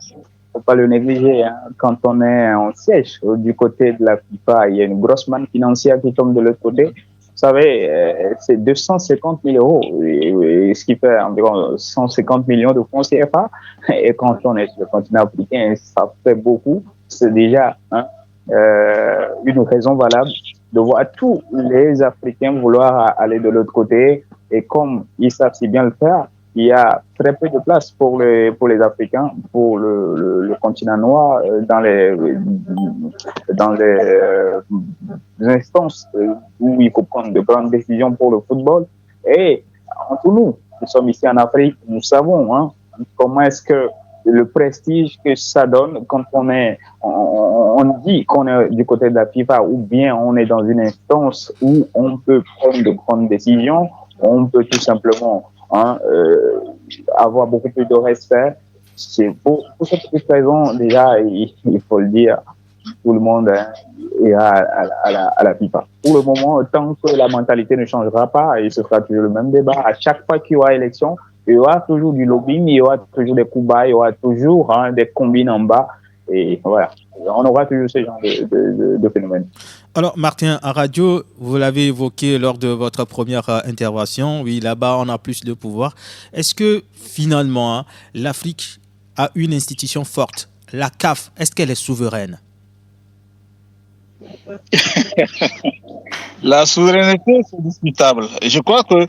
[SPEAKER 13] le négliger. Hein. Quand on est en siège du côté de la FIFA, il y a une grosse manne financière qui tombe de l'autre côté. Vous savez, c'est 250 000 euros, ce qui fait environ 150 millions de francs CFA. Et quand on est sur le continent africain, ça fait beaucoup. C'est déjà une raison valable de voir tous les Africains vouloir aller de l'autre côté. Et comme ils savent si bien le faire, il y a très peu de place pour les Africains, pour le continent noir, dans les instances où il faut prendre de grandes décisions pour le football. Et entre nous sommes ici en Afrique, nous savons comment est-ce que le prestige que ça donne quand on dit qu'on est du côté de la FIFA ou bien on est dans une instance où on peut prendre de grandes décisions, on peut tout simplement avoir beaucoup plus de respect. C'est pour cette petite raison, déjà, il faut le dire, tout le monde est à la FIFA. Pour le moment, tant que la mentalité ne changera pas, et ce sera toujours le même débat, à chaque fois qu'il y aura élection, il y aura toujours du lobbying, il y aura toujours des coups bas, il y aura toujours des combines en bas, et voilà. On aura toujours ce genre de phénomène.
[SPEAKER 1] Alors, Martin, à radio, vous l'avez évoqué lors de votre première intervention. Oui, là-bas, on a plus de pouvoir. Est-ce que, finalement, l'Afrique a une institution forte? La CAF, est-ce qu'elle est souveraine?
[SPEAKER 17] La souveraineté, c'est discutable. Je crois que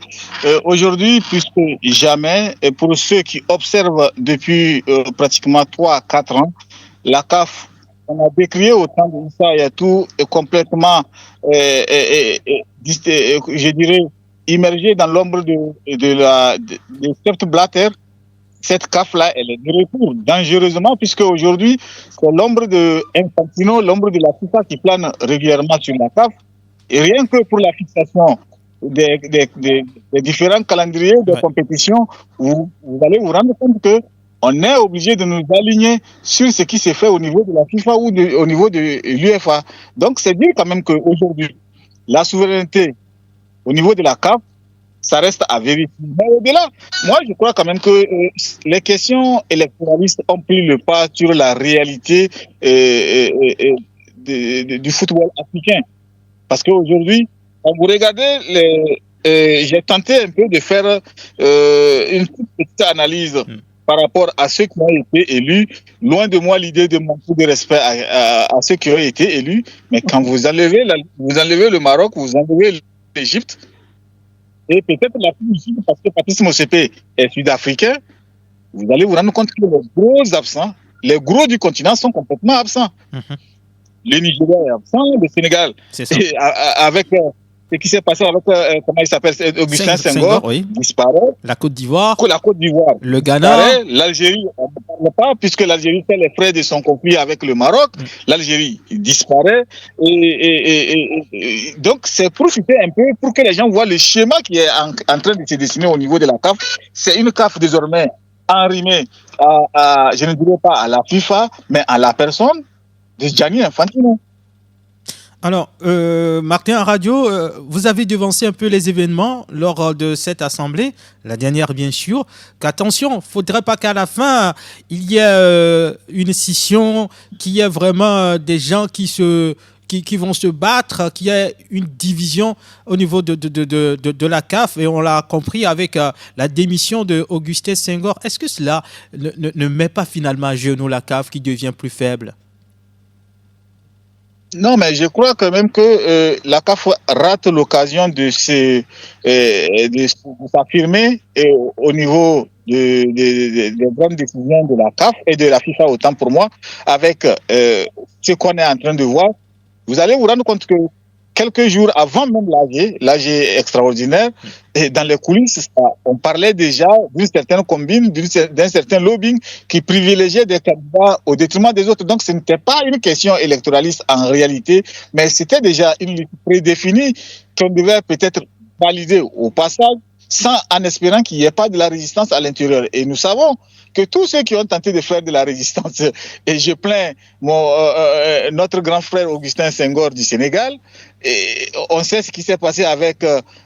[SPEAKER 17] aujourd'hui, plus que jamais, et pour ceux qui observent depuis pratiquement 3 à 4 ans, la CAF, on a décrié au temps de Issa Hayatou est complètement, je dirais, immergé dans l'ombre de Sepp Blatter. Cette CAF-là, elle est de retour dangereusement, puisque aujourd'hui, c'est l'ombre de Infantino, l'ombre de la FIFA qui plane régulièrement sur la CAF. Et rien que pour la fixation des différents calendriers de compétition, vous allez vous rendre compte que on est obligé de nous aligner sur ce qui s'est fait au niveau de la FIFA ou au niveau de l'UEFA. Donc, c'est dire quand même qu'aujourd'hui, la souveraineté au niveau de la CAF, ça reste à vérifier. Mais au-delà, moi, je crois quand même que les questions électoralistes ont pris le pas sur la réalité du football africain. Parce qu'aujourd'hui, quand vous regardez, j'ai tenté un peu de faire une petite analyse par rapport à ceux qui ont été élus. Loin de moi l'idée de manquer de respect à ceux qui ont été élus. Mais quand vous enlevez le Maroc, vous enlevez l'Égypte, et peut-être la Tunisie, parce que Patrice Motsepe est sud-africain, vous allez vous rendre compte que les gros absents, les gros du continent sont complètement absents. Le Nigeria est absent, le Sénégal, et avec ce qui s'est passé avec, comment il s'appelle, Augustin Senghor,
[SPEAKER 1] oui.
[SPEAKER 17] disparaît.
[SPEAKER 1] La Côte d'Ivoire.
[SPEAKER 17] Le
[SPEAKER 1] Ghana.
[SPEAKER 17] L'Algérie, on ne parle pas, puisque l'Algérie fait les frais de son conflit avec le Maroc. L'Algérie disparaît. Et donc, c'est profiter un peu pour que les gens voient le schéma qui est en train de se dessiner au niveau de la CAF. C'est une CAF désormais enrhumée je ne dirais pas à la FIFA, mais à la personne de Gianni Infantino.
[SPEAKER 1] Alors, Martin à Radio, vous avez devancé un peu les événements lors de cette assemblée, la dernière bien sûr, qu'attention, il ne faudrait pas qu'à la fin, il y ait une scission, qu'il y ait vraiment des gens qui vont se battre, qu'il y ait une division au niveau de la CAF, et on l'a compris avec la démission de Augustin Senghor. Est-ce que cela ne met pas finalement à genoux la CAF qui devient plus faible ?
[SPEAKER 17] Non, mais je crois quand même que la CAF rate l'occasion de s'affirmer au niveau des grandes décisions de la CAF et de la FIFA, autant pour moi, avec ce qu'on est en train de voir. Vous allez vous rendre compte que quelques jours avant même l'AG extraordinaire, et dans les coulisses, on parlait déjà d'une certaine combine, d'un certain lobbying qui privilégiait des candidats au détriment des autres. Donc ce n'était pas une question électoraliste en réalité, mais c'était déjà une liste prédéfinie qu'on devait peut-être valider au passage, en espérant qu'il n'y ait pas de la résistance à l'intérieur. Et nous savons que tous ceux qui ont tenté de faire de la résistance, et je plains notre grand frère Augustin Senghor du Sénégal, et on sait ce qui s'est passé avec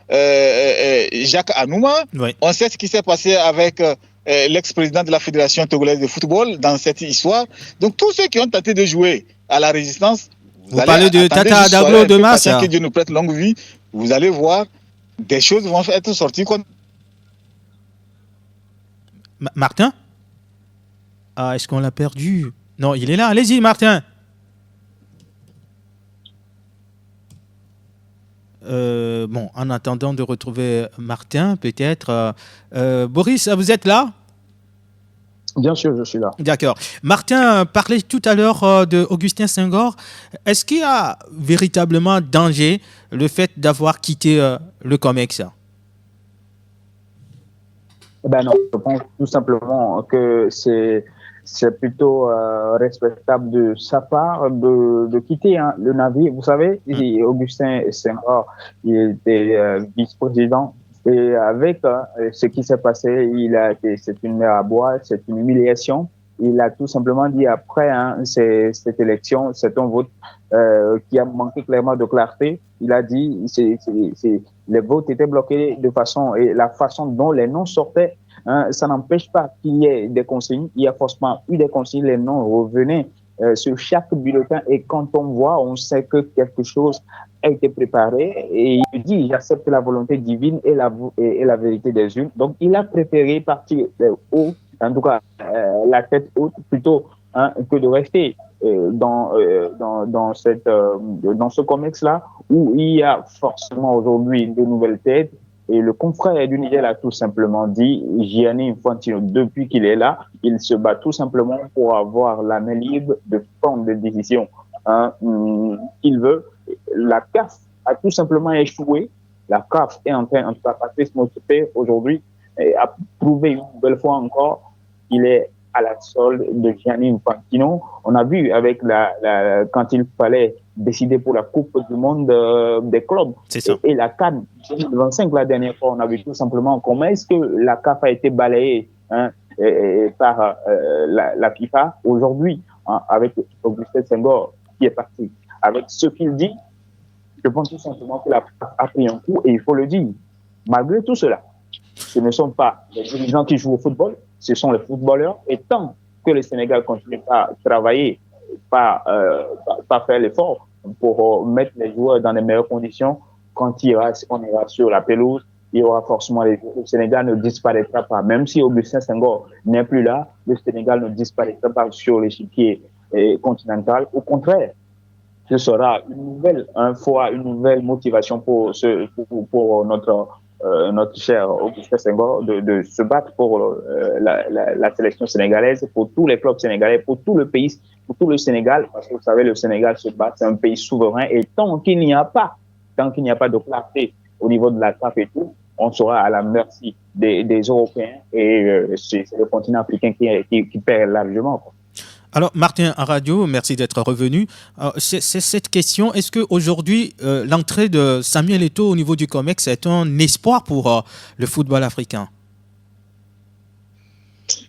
[SPEAKER 17] Jacques Anouma, oui. On sait ce qui s'est passé avec l'ex-président de la Fédération togolaise de football dans cette histoire. Donc tous ceux qui ont tenté de jouer à la résistance,
[SPEAKER 1] vous parlez de Tata Adaglo de Massa.
[SPEAKER 17] Que Dieu nous prête longue vie, vous allez voir, des choses vont être sorties comme...
[SPEAKER 1] Martin ? Ah, est-ce qu'on l'a perdu ? Non, il est là. Allez-y, Martin. Bon, en attendant de retrouver Martin, peut-être. Boris, vous êtes là ?
[SPEAKER 18] Bien sûr, je suis là.
[SPEAKER 1] D'accord. Martin parlait tout à l'heure de Augustin Senghor. Est-ce qu'il y a véritablement danger le fait d'avoir quitté le COMEX ?
[SPEAKER 18] Ben non, je pense tout simplement que c'est plutôt respectable de sa part de quitter le navire. Vous savez, Augustin Senghor, il était vice-président. Et avec ce qui s'est passé, c'est une mer à boire, c'est une humiliation. Il a tout simplement dit après cette élection, c'est un vote qui a manqué clairement de clarté. Il a dit les votes étaient bloqués de façon, et la façon dont les noms sortaient, ça n'empêche pas qu'il y ait des consignes. Il y a forcément eu des consignes, les noms revenaient sur chaque bulletin, et quand on voit, on sait que quelque chose a été préparé, et il dit j'accepte la volonté divine et la vérité des urnes. Donc il a préféré partir haut, en tout cas la tête haute, plutôt que de rester dans ce comex-là, où il y a forcément aujourd'hui de nouvelles têtes. Et le confrère du Niger a tout simplement dit, Gianni Infantino, depuis qu'il est là, il se bat tout simplement pour avoir la main libre de prendre des décisions qu'il veut. La CAF a tout simplement échoué. La CAF est en train, en tout cas Patrice Motsepe aujourd'hui, a prouvé une nouvelle fois encore qu'il est à la solde de Gianni Infantino. On a vu avec quand il fallait décider pour la Coupe du Monde des clubs et la CAN 2025, la dernière fois, on a vu tout simplement comment est-ce que la CAF a été balayée par la FIFA. Aujourd'hui, avec Augustin Senghor qui est parti, avec ce qu'il dit, je pense tout simplement que la CAF a pris un coup, et il faut le dire. Malgré tout cela, ce ne sont pas les dirigeants qui jouent au football, ce sont les footballeurs, et tant que le Sénégal continue à travailler, pas faire l'effort, pour mettre les joueurs dans les meilleures conditions. Quand on ira sur la pelouse, il y aura forcément le Sénégal ne disparaîtra pas. Même si Augustin Senghor n'est plus là, le Sénégal ne disparaîtra pas sur l'échiquier continental. Au contraire, ce sera une nouvelle motivation pour notre cher Augustin Senghor de se battre pour la sélection sénégalaise, pour tous les clubs sénégalais, pour tout le pays, pour tout le Sénégal, parce que vous savez, le Sénégal se bat, c'est un pays souverain, et tant qu'il n'y a pas de clarté au niveau de la CAF et tout, on sera à la merci des Européens, et c'est le continent africain qui perd largement, quoi.
[SPEAKER 1] Alors, Martin Aradio, merci d'être revenu. C'est cette question, est-ce qu'aujourd'hui, l'entrée de Samuel Eto'o au niveau du COMEX est un espoir pour le football africain?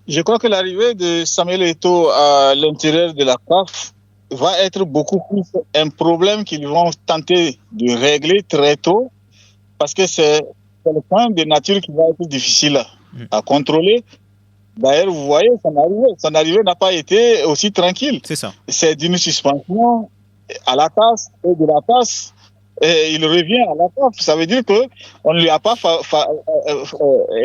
[SPEAKER 17] Je crois que l'arrivée de Samuel Eto'o à l'intérieur de la CAF va être beaucoup plus un problème qu'ils vont tenter de régler très tôt, parce que c'est le point de nature qui va être difficile à contrôler. D'ailleurs, vous voyez, son arrivée n'a pas été aussi tranquille.
[SPEAKER 1] C'est ça.
[SPEAKER 17] C'est d'une suspension à la tasse et de la tasse, et il revient à la tasse. Ça veut dire qu'on ne lui a pas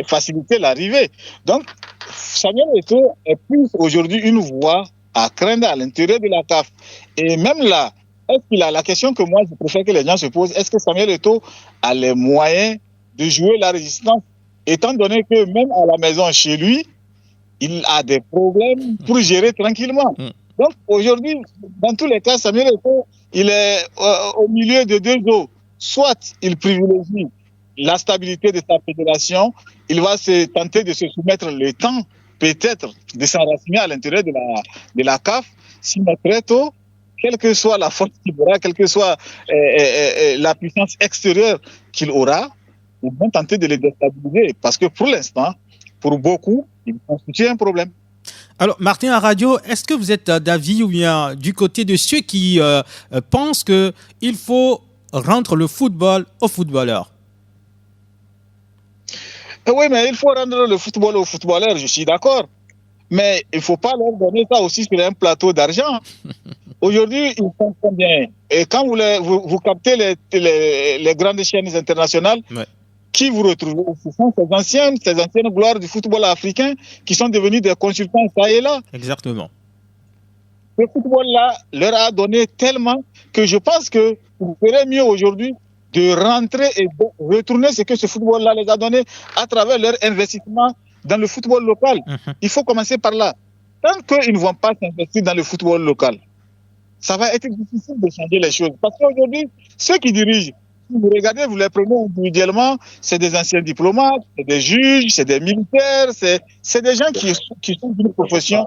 [SPEAKER 17] facilité l'arrivée. Donc, Samuel Eto'o est plus aujourd'hui une voix à craindre à l'intérieur de la CAF. Et même là, est-ce qu'il a la question que moi je préfère que les gens se posent, est-ce que Samuel Eto'o a les moyens de jouer la résistance, étant donné que même à la maison chez lui, il a des problèmes pour gérer tranquillement. Donc aujourd'hui, dans tous les cas, Samuel Eto'o, il est au milieu de deux eaux. Soit il privilégie la stabilité de sa fédération, il va se tenter de se soumettre le temps, peut-être, de s'enraciner à l'intérieur de la CAF, sinon très tôt, quelle que soit la force qu'il aura, quelle que soit la puissance extérieure qu'il aura, ils vont tenter de les déstabiliser. Parce que pour l'instant, pour beaucoup, il constitue un problème.
[SPEAKER 1] Alors, Martin Aradio, est-ce que vous êtes d'avis ou bien du côté de ceux qui pensent qu'il faut rendre le football aux footballeurs?
[SPEAKER 17] Oui, mais il faut rendre le football aux footballeurs, je suis d'accord. Mais il ne faut pas leur donner ça aussi sur un plateau d'argent. Aujourd'hui, ils font combien? Et quand vous captez les grandes chaînes internationales, ouais, qui vous retrouvez? Ce sont ces anciennes gloires du football africain qui sont devenus des consultants ça et là.
[SPEAKER 1] Exactement.
[SPEAKER 17] Ce football-là leur a donné tellement que je pense que vous ferez mieux aujourd'hui de rentrer et de retourner ce que ce football-là les a donné à travers leur investissement dans le football local. Il faut commencer par là. Tant qu'ils ne vont pas s'investir dans le football local, ça va être difficile de changer les choses. Parce qu'aujourd'hui, ceux qui dirigent, si vous regardez, vous les prenez individuellement, c'est des anciens diplomates, c'est des juges, c'est des militaires, c'est des gens qui sont d'une profession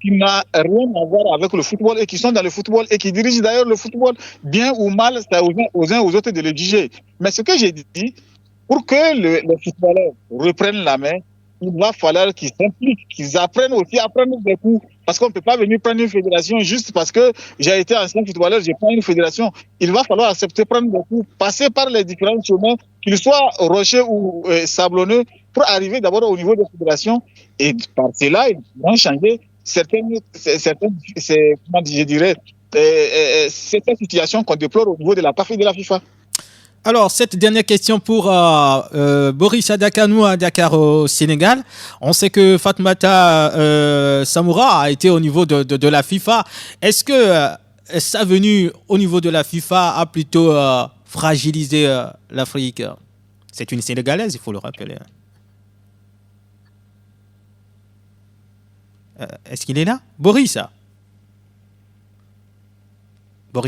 [SPEAKER 17] qui n'a rien à voir avec le football et qui sont dans le football et qui dirigent d'ailleurs le football, bien ou mal, c'est aux uns aux autres de le juger. Mais ce que j'ai dit, pour que les footballeurs reprennent la main, il va falloir qu'ils s'impliquent, qu'ils apprennent aussi à prendre des coups. Parce qu'on ne peut pas venir prendre une fédération juste parce que j'ai été ancien footballeur, j'ai pris une fédération. Il va falloir accepter prendre des coups, passer par les différents chemins, qu'ils soient rocheux ou sablonneux, pour arriver d'abord au niveau des fédérations. Et par cela, ils vont changer certaines situations qu'on déplore au niveau de la CAF et de la FIFA.
[SPEAKER 1] Alors, cette dernière question pour Boris Adakanou à Dakar au Sénégal. On sait que Fatmata Samoura a été au niveau de la FIFA. Est-ce que sa venue au niveau de la FIFA a plutôt fragilisé l'Afrique? C'est une Sénégalaise, il faut le rappeler. Est-ce qu'il est là? Boris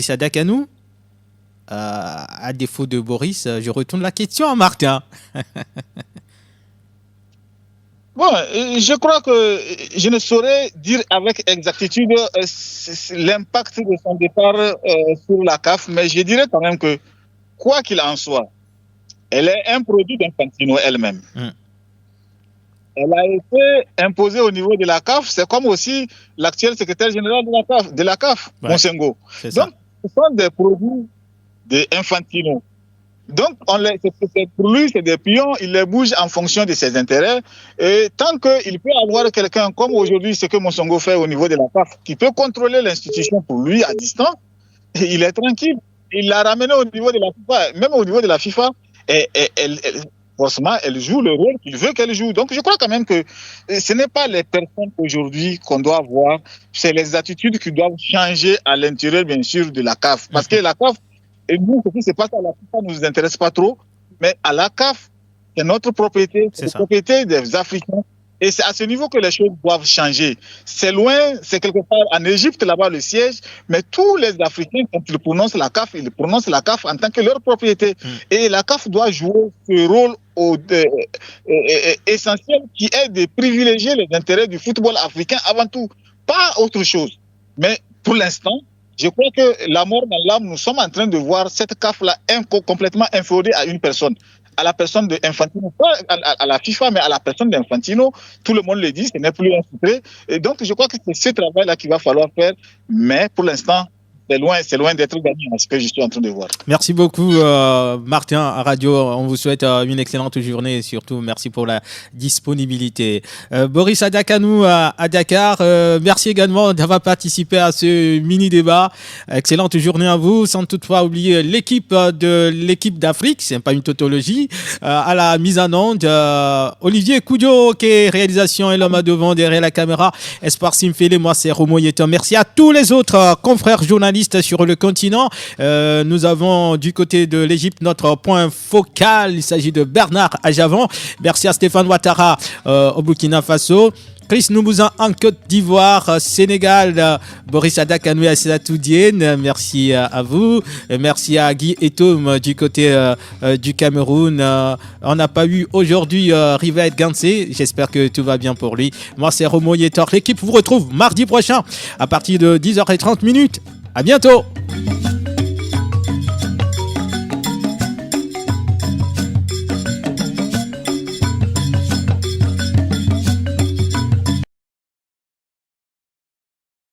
[SPEAKER 1] Adakanou? À défaut de Boris, je retourne la question à Martin.
[SPEAKER 17] Bon, je crois que je ne saurais dire avec exactitude l'impact de son départ sur la CAF, mais je dirais quand même que, quoi qu'il en soit, elle est un produit d'Infantino elle-même. Elle a été imposée au niveau de la CAF, c'est comme aussi l'actuel secrétaire général de la CAF, ouais, Monsengo. Donc, ce sont des produits d'Infantino. Donc, pour lui, c'est des pions, il les bouge en fonction de ses intérêts. Et tant qu'il peut avoir quelqu'un, comme aujourd'hui, ce que Monsengo fait au niveau de la CAF, qui peut contrôler l'institution pour lui à distance, il est tranquille. Il l'a ramené au niveau de la FIFA. Même au niveau de la FIFA, forcément, elle joue le rôle qu'il veut qu'elle joue. Donc, je crois quand même que ce n'est pas les personnes aujourd'hui qu'on doit voir, c'est les attitudes qui doivent changer à l'intérieur, bien sûr, de la CAF. Parce que la CAF, et nous, ce qui se passe à la FIFA ne nous intéresse pas trop, mais à la CAF, c'est notre propriété, c'est la propriété des Africains. Et c'est à ce niveau que les choses doivent changer. C'est loin, c'est quelque part en Égypte, là-bas, le siège, mais tous les Africains, quand ils prononcent la CAF en tant que leur propriété. Et la CAF doit jouer ce rôle essentiel qui est de privilégier les intérêts du football africain avant tout, pas autre chose. Mais pour l'instant, je crois que la mort dans l'âme, nous sommes en train de voir cette CAF-là complètement inféodée à une personne. À la personne d'Infantino, pas à la FIFA, mais à la personne d'Infantino, tout le monde le dit, ce n'est plus un secret. Et donc, je crois que c'est ce travail-là qu'il va falloir faire. Mais pour l'instant, c'est loin d'être gagné, ce que je suis en train de voir.
[SPEAKER 1] Merci beaucoup, Martin, à Radio. On vous souhaite une excellente journée et surtout, merci pour la disponibilité. Boris Adakanou à Dakar, merci également d'avoir participé à ce mini-débat. Excellente journée à vous, sans toutefois oublier l'équipe d'Afrique, c'est pas une tautologie, à la mise en onde. Olivier Koudio, qui est réalisation et l'homme à devant derrière la caméra. Espoir Simfele, moi c'est Romo Yeton. Merci à tous les autres confrères journalistes sur le continent. Nous avons du côté de l'Égypte notre point focal. Il s'agit de Bernard Ajavan. Merci à Stéphane Ouattara au Burkina Faso. Chris Noubouzan en Côte d'Ivoire, Sénégal, Boris Adakanou et Assatou Diène, merci à vous. Merci à Guy Etoum du côté du Cameroun. On n'a pas eu aujourd'hui Rivet Gansé, j'espère que tout va bien pour lui. Moi c'est Romo Yetor, l'équipe vous retrouve mardi prochain à partir de 10h30. À bientôt.